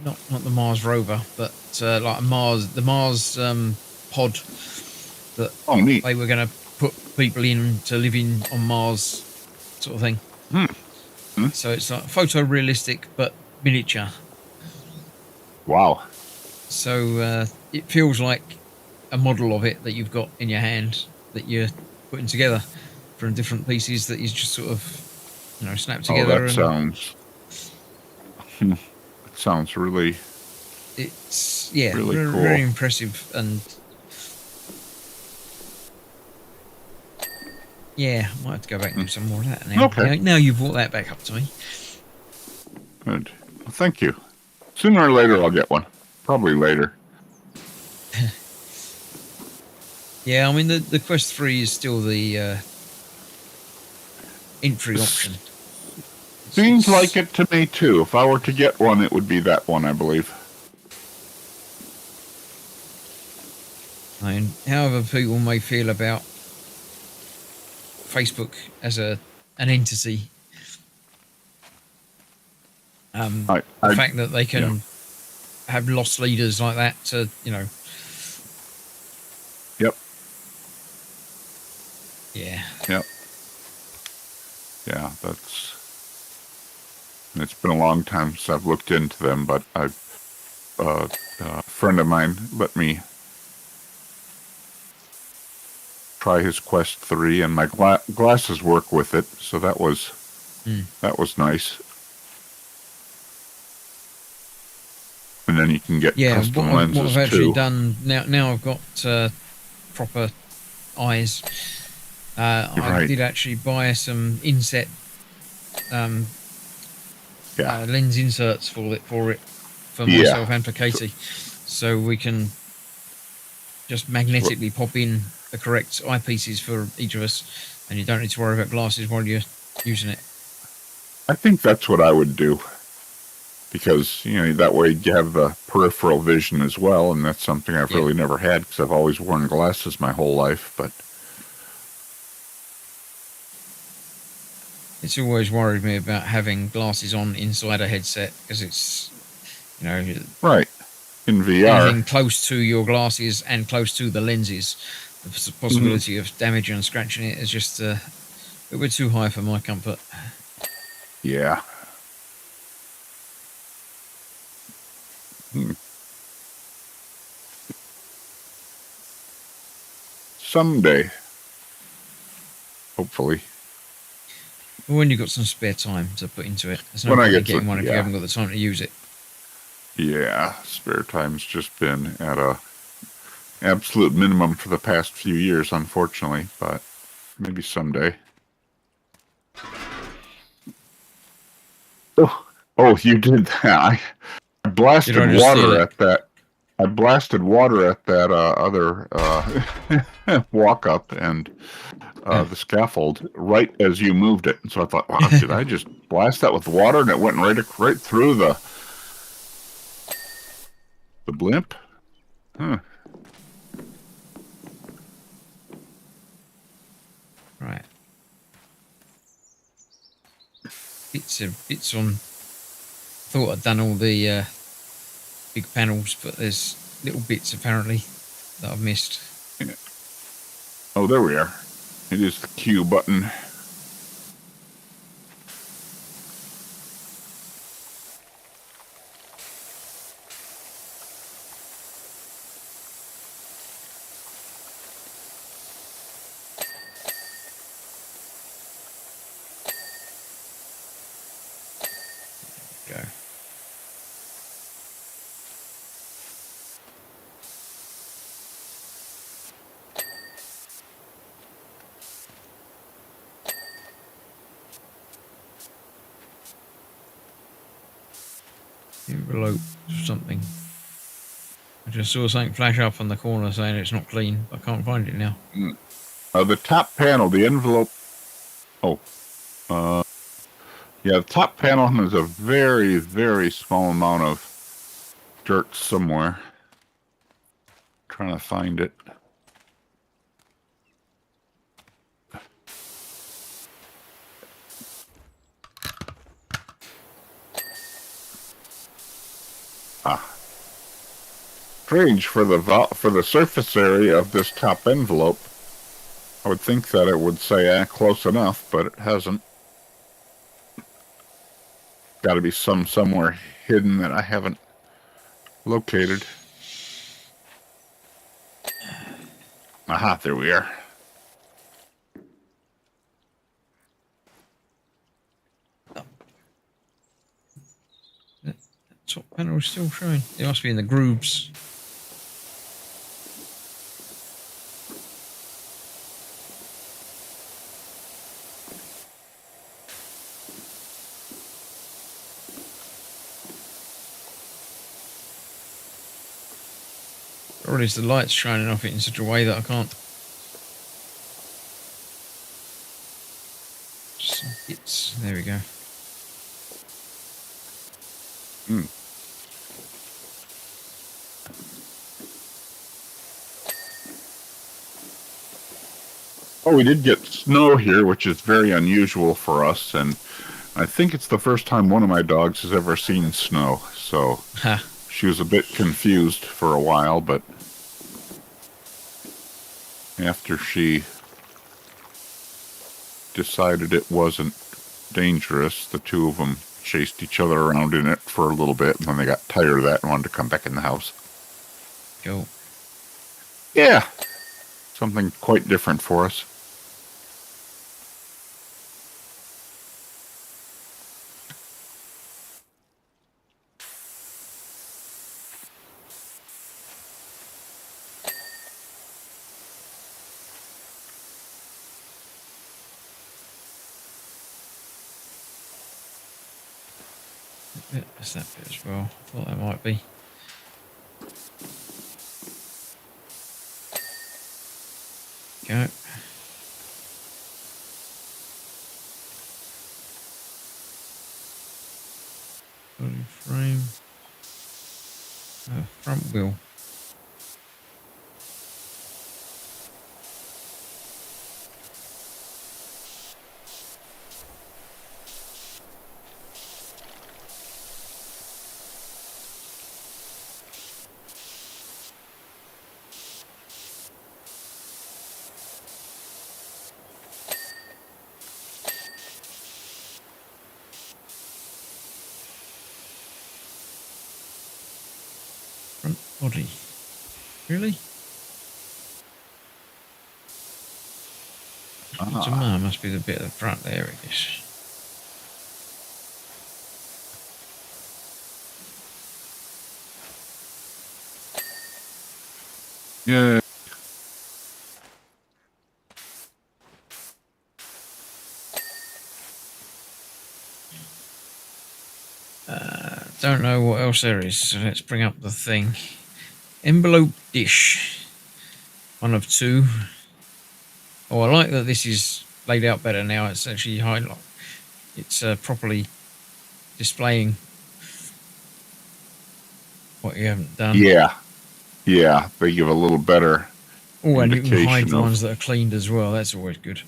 not the Mars rover, but like the Mars pod that neat. they were going to put people in to live on Mars, sort of thing. So it's like photorealistic but miniature. Wow. So it feels like a model of it that you've got in your hand that you're putting together. from different pieces that you just sort of, snap Oh, together. that sounds really, It's really very, cool. very impressive, and I might have to go back and do some more of that now. Okay. Now you've brought that back up to me. Good. Well, thank you. Sooner or later, I'll get one. Probably later. Yeah, I mean the Quest 3 is still the entry option. Seems like it to me too. If I were to get one, it would be that one, I believe. I mean, however people may feel about Facebook as an entity, the fact that they can have lost leaders like that to, Yep. Yeah. Yep. Yeah, it's been a long time since I've looked into them, but a friend of mine let me try his Quest 3, and my glasses work with it, so that was nice. And then you can get custom lenses what I've actually too. done now I've got proper eyes. I did actually buy some inset lens inserts for myself and for Katie, so we can just magnetically pop in the correct eyepieces for each of us, and you don't need to worry about glasses while you're using it. I think that's what I would do, because that way you have the peripheral vision as well, and that's something I've really never had because I've always worn glasses my whole life. But it's always worried me about having glasses on inside a headset, because it's right in VR, anything close to your glasses and close to the lenses, the possibility of damaging and scratching it is just a bit too high for my comfort. Yeah. Someday, hopefully. When you've got some spare time to put into it, there's no point in getting one if you haven't got the time to use it. Yeah, spare time's just been at a absolute minimum for the past few years, unfortunately, but maybe someday. Oh, you did that. I blasted water at that. I blasted water at that other walk up and the scaffold right as you moved it. And so I thought, wow, did I just blast that with water? And it went right through the blimp? Huh. Right. Bits on. Thought I'd done all the big panels, but there's little bits apparently that I've missed. Yeah. Oh, there we are. It is the Q button. Go. Envelope something. I just saw something flash up on the corner saying it's not clean. I can't find it now. The top panel, the envelope. Yeah, the top panel has a very, very small amount of dirt somewhere. Trying to find it. Strange for the surface area of this top envelope. I would think that it would say close enough, but it hasn't. Got to be somewhere hidden that I haven't located. Aha, there we are. top panel is still showing. It must be in the grooves. Or is the light's shining off it in such a way that I can't. It's there we go. Hmm. Oh, we did get snow here, which is very unusual for us, and I think it's the first time one of my dogs has ever seen snow, so she was a bit confused for a while, but after she decided it wasn't dangerous, the two of them chased each other around in it for a little bit, and then they got tired of that and wanted to come back in the house. Cool. Yeah, something quite different for us. There's that bit as well. I thought that might be. Go. Body frame. Front wheel. Front body. Really? Must be the bit at the front there, I guess. Yeah. Don't know what else there is, so let's bring up the thing. Envelope dish. One of two. Oh, I like that this is laid out better now. It's actually highlight. It's properly displaying what you haven't done. Yeah. Yeah, they give a little better and you can hide the of... ones that are cleaned as well. That's always good.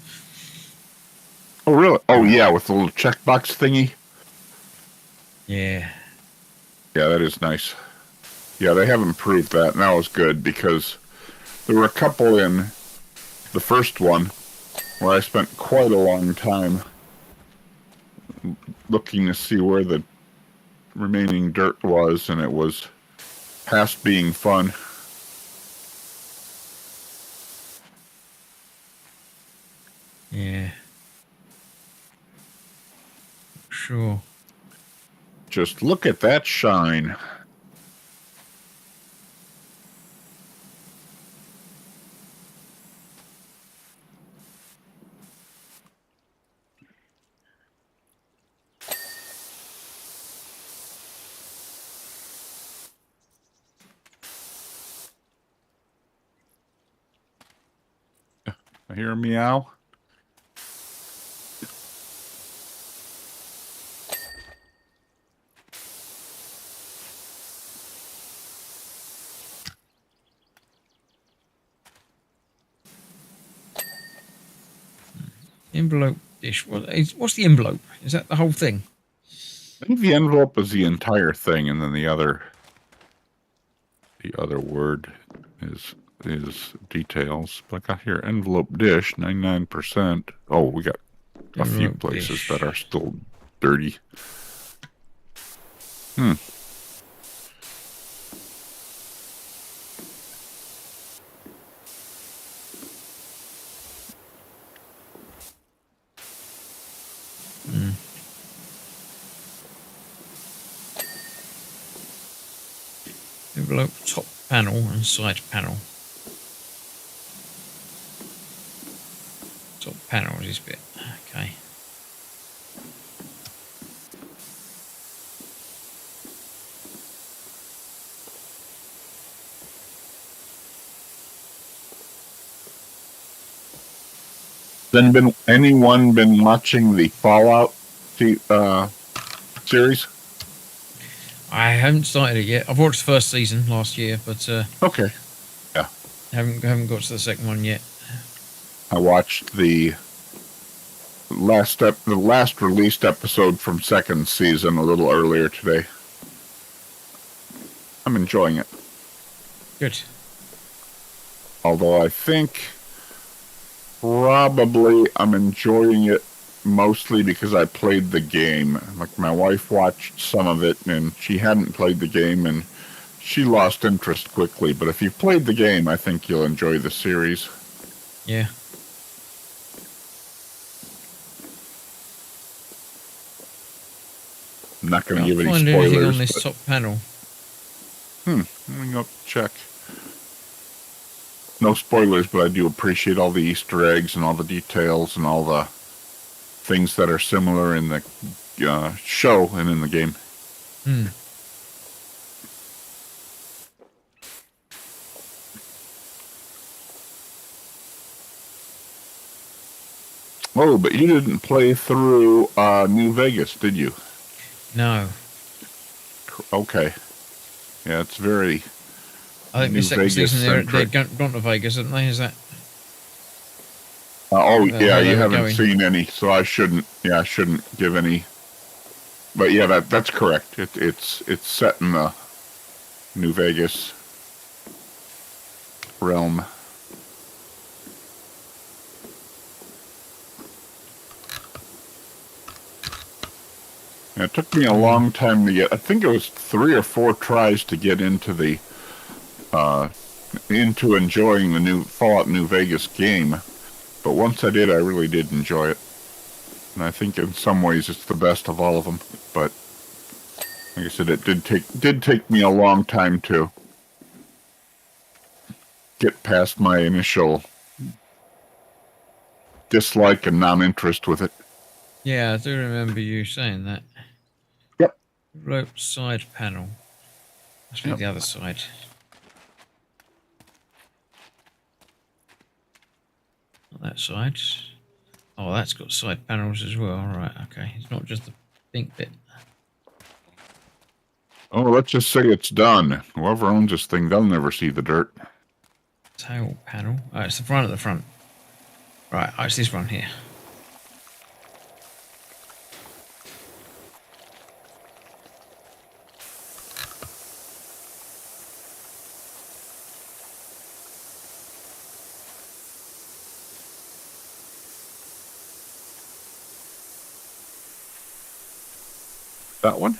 Oh, really? Oh, yeah, with the little checkbox thingy? Yeah. Yeah, that is nice. Yeah, they have improved that, and that was good, because there were a couple in the first one where I spent quite a long time looking to see where the remaining dirt was, and it was past being fun. Yeah. Sure. Just look at that shine. I hear a meow. Envelope dish. What's the envelope? Is that the whole thing? I think the envelope is the entire thing, and then the other word is details. But I got here envelope dish, 99%. Oh, we got a few places that are still dirty. below top panel and side panel. Top panel is this bit. Okay. Then anyone been watching the Fallout series? I haven't started it yet. I've watched the first season last year, but Okay. Yeah. haven't got to the second one yet. I watched the last released episode from second season a little earlier today. I'm enjoying it. Good. Although I think probably I'm enjoying it mostly because I played the game. Like, my wife watched some of it and she hadn't played the game and she lost interest quickly. But if you've played the game, I think you'll enjoy the series. Yeah. I'm not going to give any find spoilers. anything on this top panel. Let me go check. No spoilers, but I do appreciate all the Easter eggs and all the details and all the things that are similar in the show and in the game. Oh, but you didn't play through New Vegas, did you? No. Okay. Yeah, it's very... I think the second season they're gone to Vegas, haven't they? Is that? Yeah, you haven't going. seen any, so I shouldn't give any. But yeah, that's correct. It's set in the New Vegas realm. And it took me a long time to get. I think it was 3 or 4 tries to get into the into enjoying the new Fallout New Vegas game. But once I did, I really did enjoy it. And I think in some ways it's the best of all of them. But like I said, it did take me a long time to get past my initial dislike and non-interest with it. Yeah, I do remember you saying that. Yep. Rope side panel. Must be the other side. Not that side. Oh, that's got side panels as well. Right, okay. It's not just the pink bit. Oh, let's just say it's done. Whoever owns this thing, they'll never see the dirt. Tail panel. Oh, it's the front at the front. Right, oh, it's this one here. That one?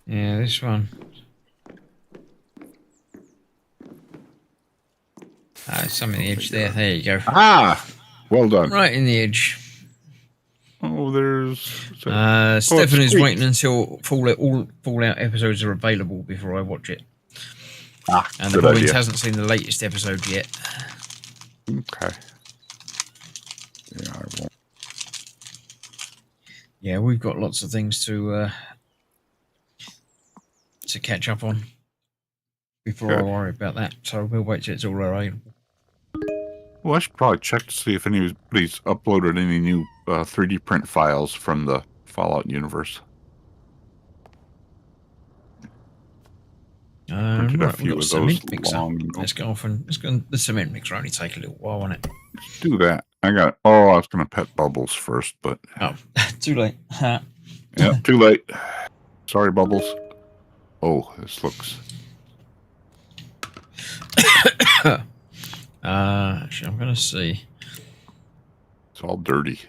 Yeah, this one. Some in the edge there. There you go. Ah! Well done. Right in the edge. Oh, there's... Stefan is waiting until all Fallout episodes are available before I watch it. And the Bobbins hasn't seen the latest episode yet. Okay. Yeah, I won't. Yeah, we've got lots of things to catch up on before I worry about that. So we'll wait till it's all available. Well, I should probably check to see if anybody's uploaded any new 3D print files from the Fallout universe. Printed a few of those long ago. Let's go off and the cement mixer only take a little while, won't it? Let's do that. I was going to pet Bubbles first, but... Oh, too late. Yeah, too late. Sorry, Bubbles. Oh, this looks... Actually, I'm going to see. It's all dirty.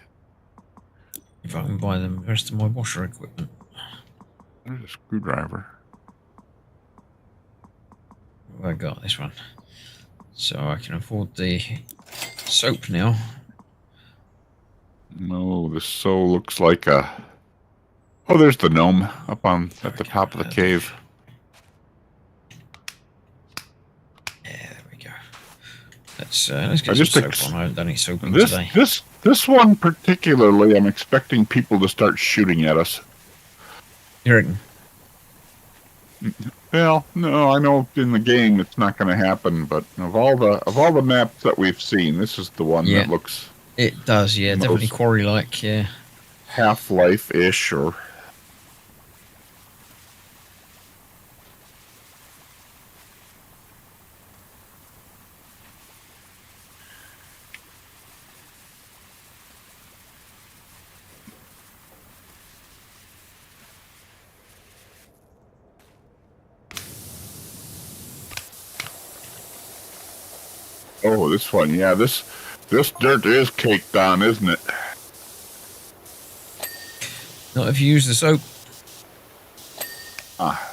If I can buy the rest of my washer equipment. There's a screwdriver. I got this one. So I can afford the soap now. No, this so looks like a Oh, there's the gnome up on at the top of the cave. Yeah, there we go. Let's get some soap on. I haven't done any soaping today. This one particularly, I'm expecting people to start shooting at us. You reckon? Well, no, I know in the game it's not going to happen, but of all the maps that we've seen, this is the one that looks. It does, yeah, definitely quarry-like, yeah. Half-Life-ish, or. Oh, this one, yeah, this dirt is caked on, isn't it? Not if you use the soap. Ah.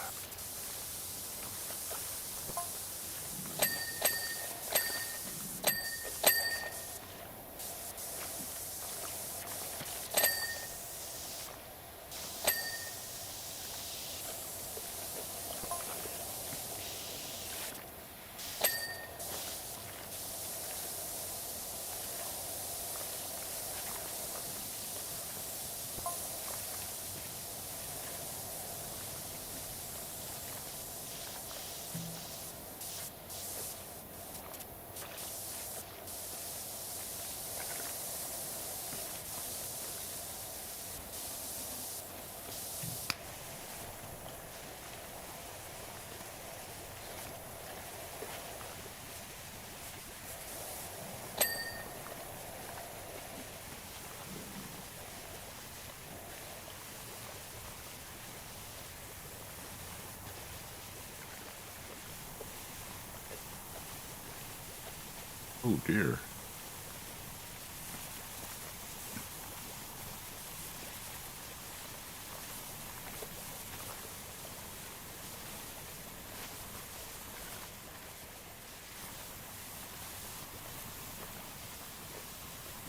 Oh dear.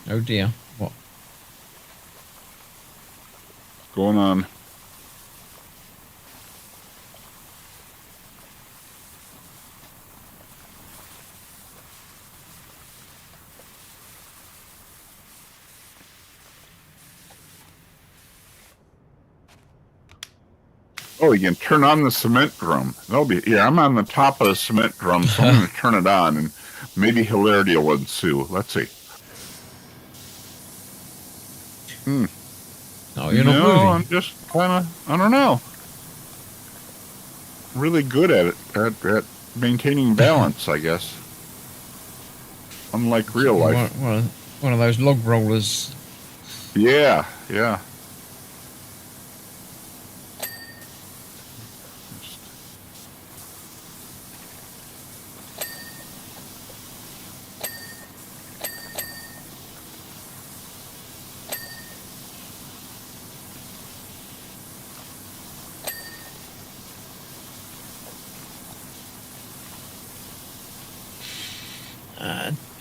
Oh dear. What? What's going on? Oh, you can turn on the cement drum. That'll be I'm on the top of the cement drum, so I'm going to turn it on, and maybe hilarity will ensue. Let's see. Oh, you're not moving. I'm just kind of, I don't know. Really good at it, at maintaining balance, I guess. Unlike real life. One of those log rollers. Yeah, yeah.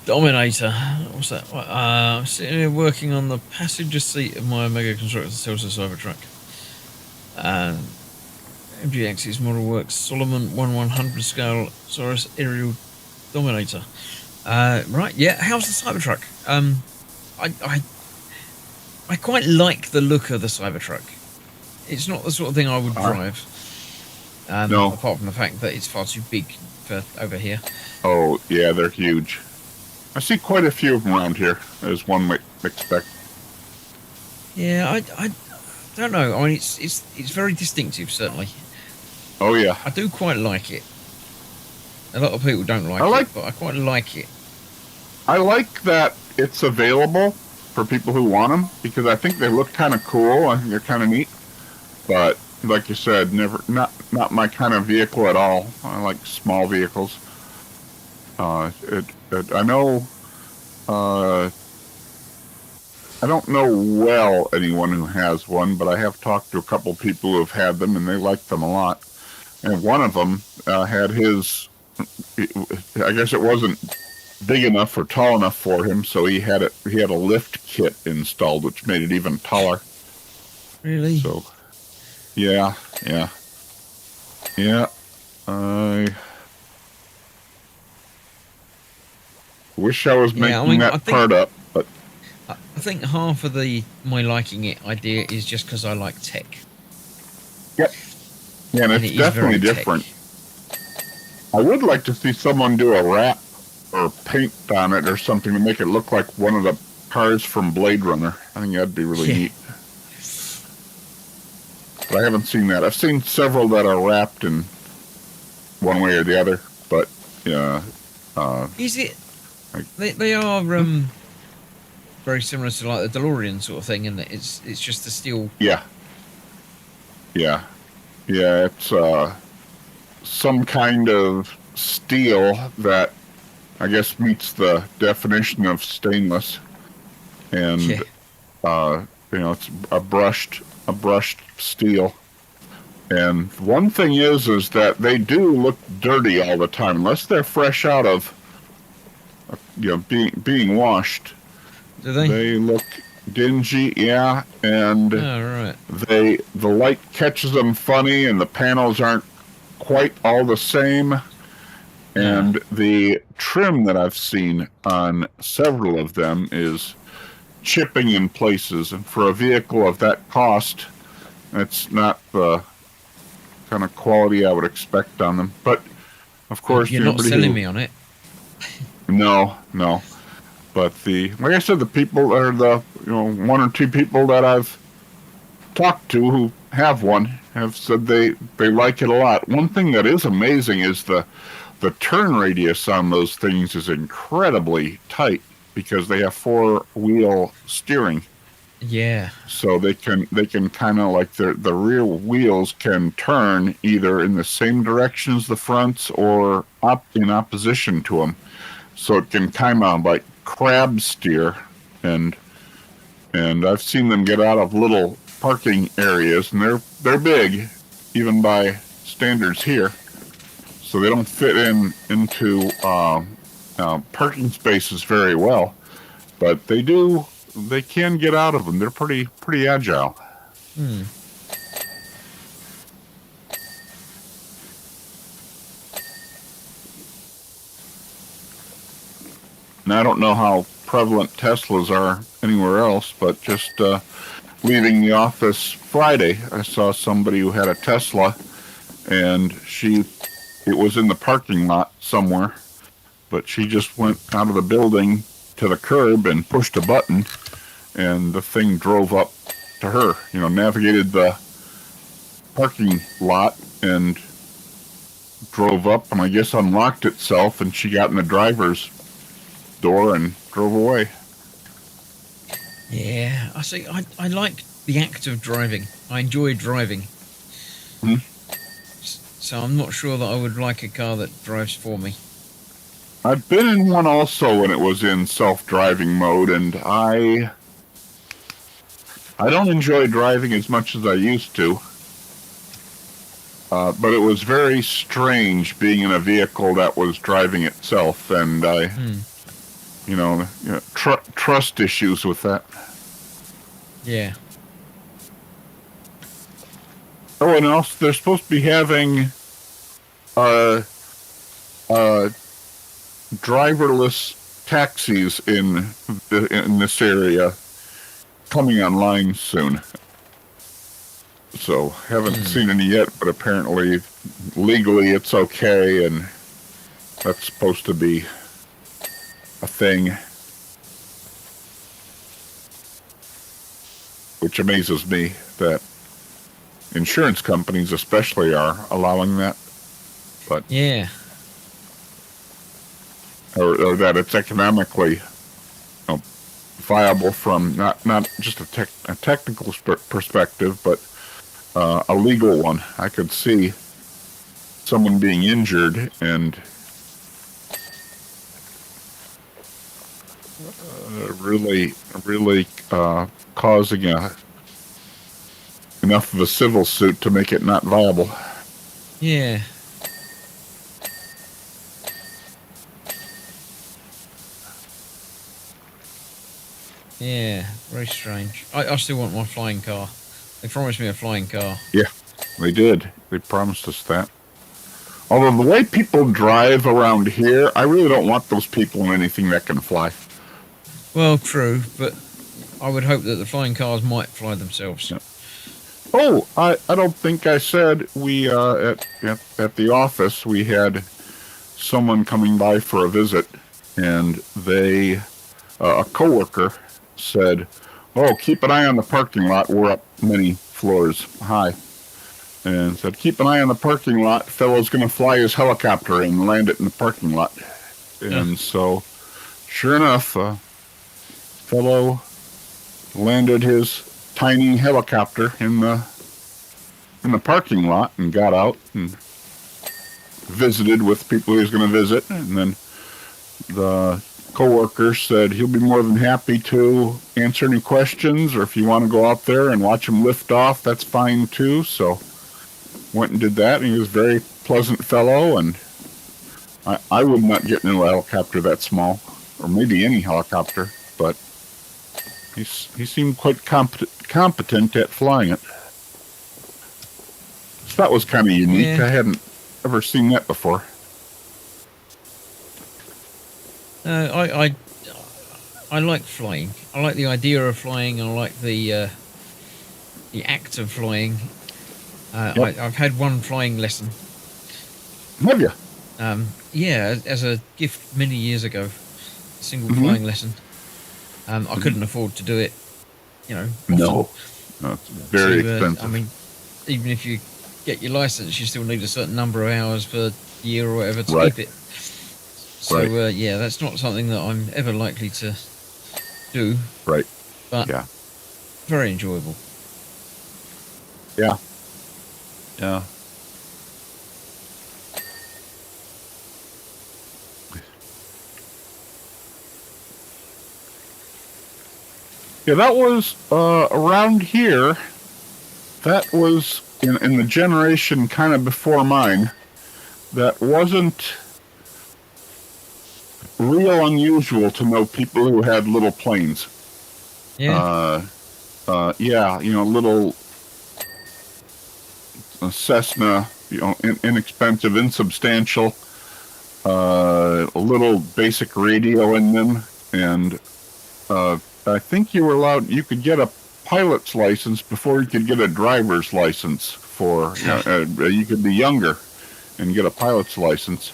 Dominator. What's that? I'm sitting here working on the passenger seat of my Omega Constructor Telsa Cybertruck. MGX's model works Solomon 1/100 scale Saurus aerial Dominator. Right, yeah. How's the Cybertruck? I quite like the look of the Cybertruck. It's not the sort of thing I would drive. No. Apart from the fact that it's far too big for over here. Oh, yeah, they're huge. I see quite a few of them around here, as one might expect. Yeah, I don't know. I mean, it's very distinctive, certainly. Oh, yeah. I do quite like it. A lot of people don't like it, but I quite like it. I like that it's available for people who want them, because I think they look kind of cool. I think they're kind of neat. But, like you said, not my kind of vehicle at all. I like small vehicles. I know, I don't know well anyone who has one, but I have talked to a couple people who have had them, and they like them a lot. And one of them had his, I guess it wasn't big enough or tall enough for him, so he had a lift kit installed, which made it even taller. Really? So, Yeah, yeah, yeah. I wish I was Yeah, I making mean, that part up, but I think half of the my liking it idea is just because I like tech, yep. Yeah, and and it's it is definitely very tech. different. I would like to see someone do a wrap or paint on it or something to make it look like one of the cars from Blade Runner. I think that'd be really Yeah. neat. But I haven't seen that. I've seen several that are wrapped in one way or the other, but yeah, Is it? I, They are very similar to like the DeLorean sort of thing, and it's just the steel. yeah, yeah, yeah. It's some kind of steel that I guess meets the definition of stainless, Yeah. and it's a brushed steel. And one thing is that they do look dirty all the time, unless they're fresh out of being washed. Do they? They look dingy, yeah, and Oh right. the light catches them funny, and the panels aren't quite all the same. Yeah. And the trim that I've seen on several of them is chipping in places, and for a vehicle of that cost, it's not the kind of quality I would expect on them. But of course, You're not anybody selling who me on it. no. But like I said, the people are the one or two people that I've talked to who have one have said they like it a lot. One thing that is amazing is the turn radius on those things is incredibly tight because they have four-wheel steering. Yeah. So they can kind of like the rear wheels can turn either in the same direction as the fronts or in opposition to them. So it can kind of like crab steer, and I've seen them get out of little parking areas, and they're big, even by standards here. So they don't fit into parking spaces very well, but they can get out of them. They're pretty agile. Hmm. And I don't know how prevalent Teslas are anywhere else, but just leaving the office Friday, I saw somebody who had a Tesla, and it was in the parking lot somewhere, but she just went out of the building to the curb and pushed a button, and the thing drove up to her, navigated the parking lot and drove up, and I guess unlocked itself, and she got in the driver's door and drove away. Yeah. I see. I like the act of driving. I enjoy driving. Hmm? So I'm not sure that I would like a car that drives for me. I've been in one also when it was in self-driving mode, and I don't enjoy driving as much as I used to. But it was very strange being in a vehicle that was driving itself, and I, trust issues with that. Yeah. Oh, and also they're supposed to be having driverless taxis in this area coming online soon. So haven't seen any yet, but apparently legally it's okay, and that's supposed to be a thing, which amazes me that insurance companies especially are allowing that, but Yeah. or that it's economically viable from not just a technical perspective, but a legal one. I could see someone being injured and really causing enough of a civil suit to make it not viable. Yeah. Yeah. Very strange. I still want my flying car. They promised me a flying car. Yeah. They did. They promised us that. Although the way people drive around here, I really don't want those people in anything that can fly. Well, true, but I would hope that the flying cars might fly themselves. Yeah. Oh, I don't think I said we at the office we had someone coming by for a visit, and they a coworker said, "Oh, keep an eye on the parking lot. We're up many floors high." And said, "Keep an eye on the parking lot. Fellow's going to fly his helicopter and land it in the parking lot." And so, sure enough, fellow landed his tiny helicopter in the parking lot and got out and visited with people he was going to visit. And then the coworker said he'll be more than happy to answer any questions, or if you want to go out there and watch him lift off, that's fine too. So went and did that, and he was a very pleasant fellow, and I would not get into a helicopter that small, or maybe any helicopter, but he seemed quite competent at flying it. So that was kind of unique. Yeah. I hadn't ever seen that before. I like flying. I like the idea of flying. I like the act of flying. Yep. I've had one flying lesson. Have you? Yeah, as a gift many years ago. Single flying lesson. I couldn't afford to do it, often. No, it's very expensive. I mean, even if you get your license, you still need a certain number of hours per year or whatever to keep it. So, yeah, that's not something that I'm ever likely to do. Right. But yeah. Very enjoyable. Yeah. Yeah. Yeah, that was around here. That was in the generation kind of before mine. That wasn't real unusual to know people who had little planes. Yeah. Yeah, little Cessna, inexpensive, insubstantial, a little basic radio in them, and I think you could get a pilot's license before you could get a driver's license for, you could be younger and get a pilot's license.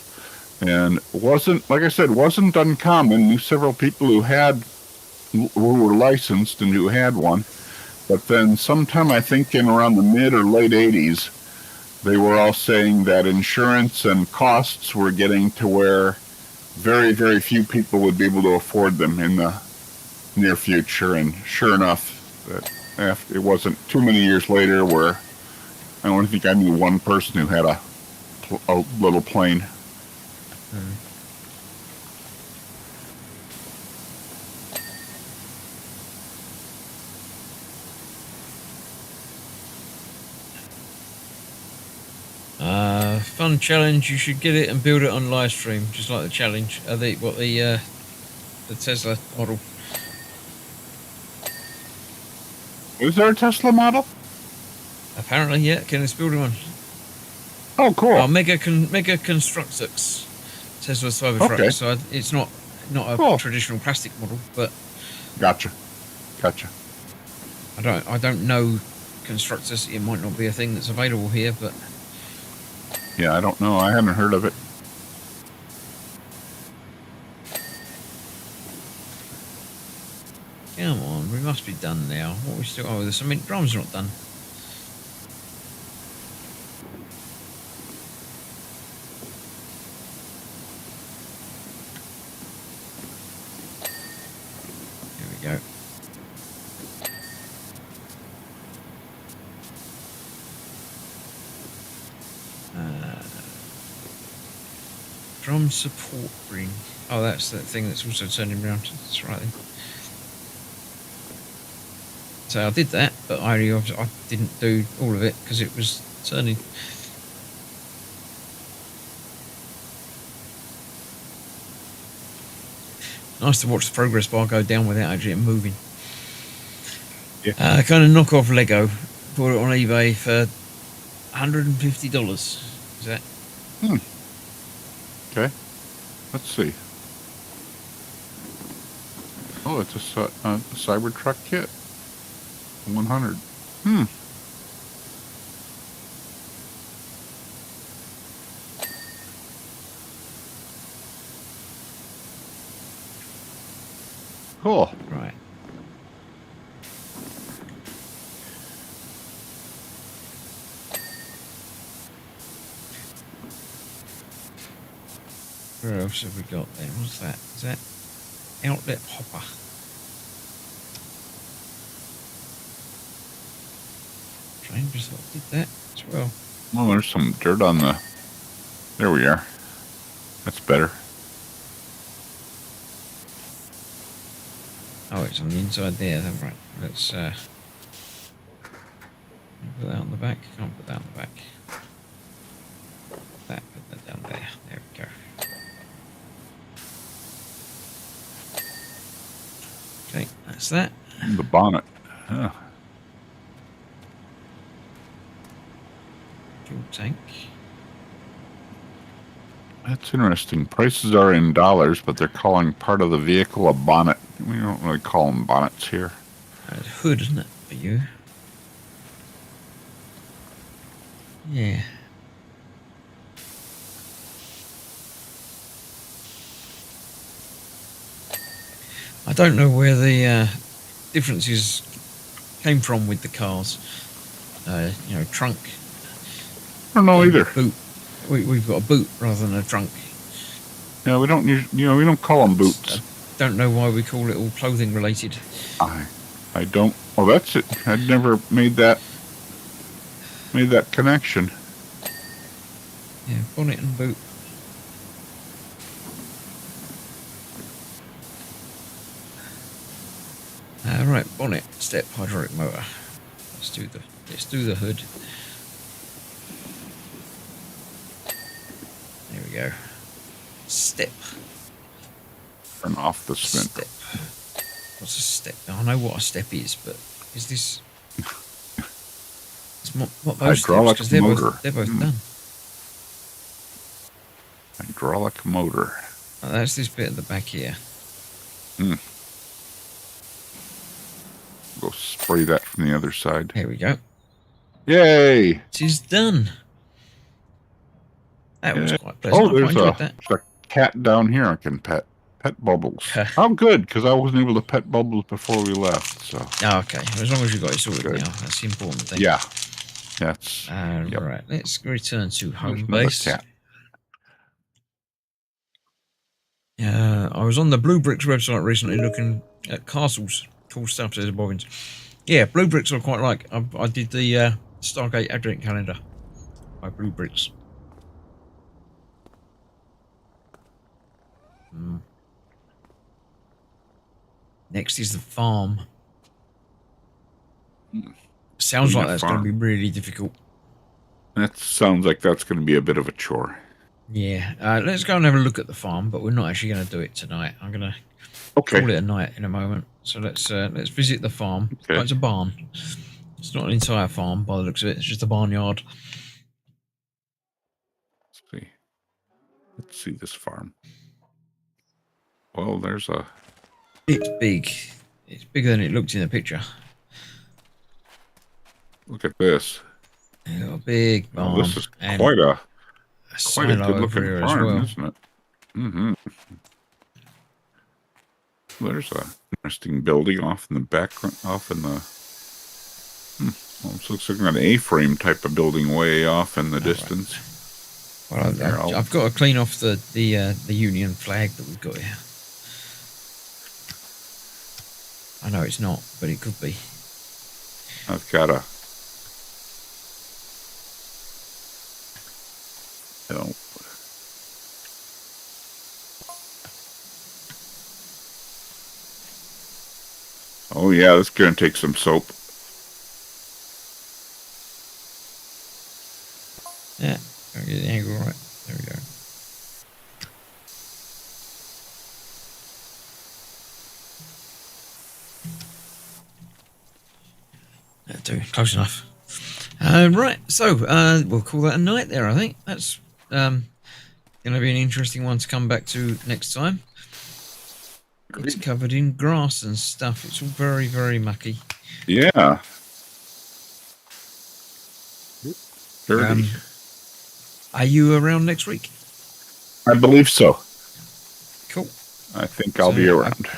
And like I said, wasn't uncommon. Knew several people who were licensed and who had one. But then sometime, I think in around the mid or late 80s, they were all saying that insurance and costs were getting to where very, very few people would be able to afford them in the near future. And sure enough, it wasn't too many years later where I don't think I knew one person who had a little plane. Fun challenge. You should get it and build it on live stream, just like the challenge. The Tesla model. Is there a Tesla model? Apparently, yeah. Kenneth's building one. Oh, cool. Oh, Mega Constructix. Tesla's Cybertruck. So it's not a traditional plastic model, but Gotcha. I don't know Constructix. It might not be a thing that's available here, but yeah, I don't know. I haven't heard of it. come on, we must be done now. What we still? Oh, the cement drum's not done. There we go. Drum support ring. Oh, that's that thing that's also turning around. That's right. So I did that, but I didn't do all of it because it was turning. Nice to watch the progress bar go down without actually moving. Yeah. Kind of knock off Lego. Bought it on eBay for $150. Is that? Okay. Let's see. Oh, it's a Cybertruck kit. 100. Cool. Right. Where else have we got then? What's that? Is that outlet hopper? Strange, I thought I did that as well. Well, there's some dirt on the... There we are. That's better. Oh, it's on the inside there. Then, right. Let's put that on the back. Can't put that on the back. Put that down there. There we go. Okay, that's that. The bonnet. Huh. Fuel tank. That's interesting. Prices are in dollars, but they're calling part of the vehicle a bonnet. We don't really call them bonnets here. Hood, isn't it, for you? Yeah. I don't know where the differences came from with the cars. You know, trunk. I don't know either. Boot. We've got a boot rather than a trunk. Yeah, we don't use, we don't call them boots. I don't know why we call it all clothing related. I don't. Well, that's it. I'd never made that connection. Yeah, bonnet and boot. Right, bonnet, step, hydraulic motor. Let's do the hood. There we go. Step. Turn off the spin. Step. What's a step? I know what a step is, but is this? It's not those Hydraulic steps, 'cause motor. They're both done. Hydraulic motor. Oh, that's this bit at the back here. Go spray that from the other side. Here we go. Yay! It is done. That was quite pleasant. Oh, there's that. a cat down here I can pet. Pet Bubbles. I'm good, because I wasn't able to pet Bubbles before we left. So. Oh, okay. As long as you got it sorted now, that's the important thing. Yeah. That's. Yep. Right. Let's return to home There's base. cat. I was on the Blue Bricks website recently looking at castles. Cool stuff, says Bobbins. Yeah, Blue Bricks I quite like. I did the Stargate Advent calendar by Blue Bricks. Next is the farm. Sounds like that's going to be really difficult. That sounds like that's going to be a bit of a chore. Yeah, let's go and have a look at the farm, but we're not actually going to do it tonight. I'm going to call it a night in a moment. So let's visit the farm. Okay. Oh, it's a barn. It's not an entire farm by the looks of it. It's just a barnyard. Let's see this farm. Well, there's a... It's big. It's bigger than it looked in the picture. Look at this. A big barn. Oh, this is quite a good-looking farm, well. isn't it? Mm-hmm. There's a interesting building off in the background, off in the... Almost looks like an A-frame type of building way off in the distance. Right. Well, I've got to clean off the Union flag that we've got here. I know it's not, but it could be. I've got a... Oh yeah, this is going to take some soap. Yeah, gotta get the angle right. There we go. That'll do, close enough. Right, so we'll call that a night there. I think that's going to be an interesting one to come back to next time. It's covered in grass and stuff. It's all very, very mucky. Yeah. Dirty. Are you around next week? I believe so. Cool. I think I'll be around.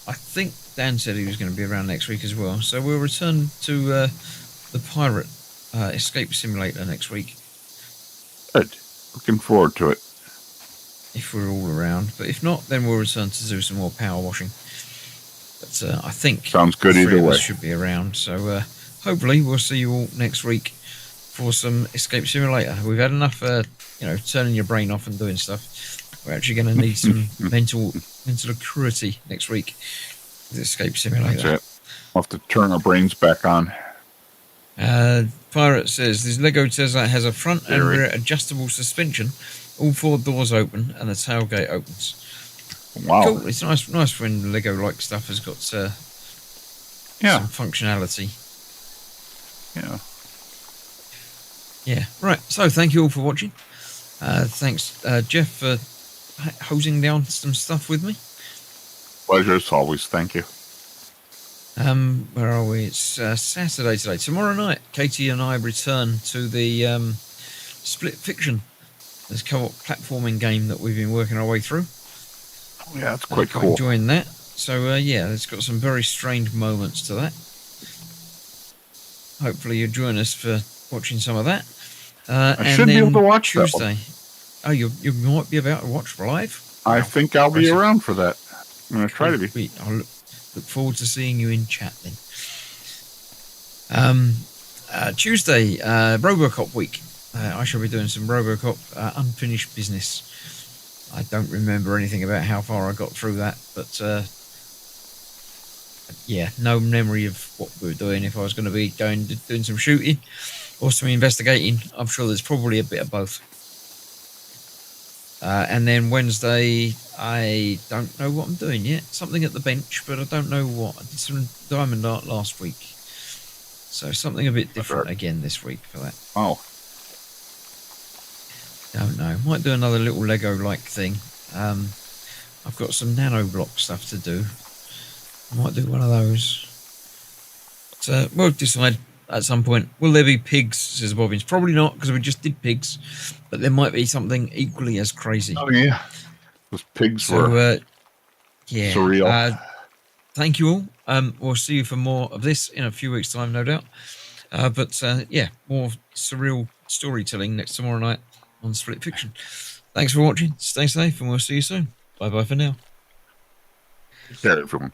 I think Dan said he was going to be around next week as well. So we'll return to the Pirate Escape Simulator next week. Good. Looking forward to it. If we're all around. But if not, then we'll return to do some more power washing. But I think sounds good either way. Should be around. So hopefully we'll see you all next week for some Escape Simulator. We've had enough, turning your brain off and doing stuff. We're actually going to need some mental acuity next week with Escape Simulator. That's it. We'll have to turn our brains back on. Pirate says this Lego Tesla has a front and rear adjustable suspension. All 4 doors open and the tailgate opens. Wow. Cool. It's nice when Lego-like stuff has got some functionality. Yeah. Yeah. Right. So thank you all for watching. Thanks, Jeff, for hosing down some stuff with me. Pleasure as always. Thank you. Where are we? It's Saturday today. Tomorrow night, Katie and I return to the Split Fiction, this co-op platforming game that we've been working our way through. Oh, yeah, that's quite cool. Enjoying that. So, it's got some very strange moments to that. Hopefully you'll join us for watching some of that. I should be able to watch Tuesday. That Oh, one. you might be about to watch live? I think I'll be around for that. I'm going to try to be. I'll look forward to seeing you in chat then. Tuesday, Robocop week. I shall be doing some Robocop unfinished business. I don't remember anything about how far I got through that, but no memory of what we were doing. If I was going to be doing some shooting or some investigating, I'm sure there's probably a bit of both. And then Wednesday, I don't know what I'm doing yet. Something at the bench, but I don't know what. I did some diamond art last week. So something a bit different again this week for that. Oh. Don't know. Might do another little Lego-like thing. I've got some nano block stuff to do. I might do one of those. But we'll decide at some point. Will there be pigs, says Bobbins? Probably not, because we just did pigs. But there might be something equally as crazy. Oh, yeah. Those pigs were surreal. Thank you all. We'll see you for more of this in a few weeks' time, no doubt. More surreal storytelling next tomorrow night on Split Fiction. Thanks for watching. Stay safe, and we'll see you soon. Bye-bye for now. Take care, everyone.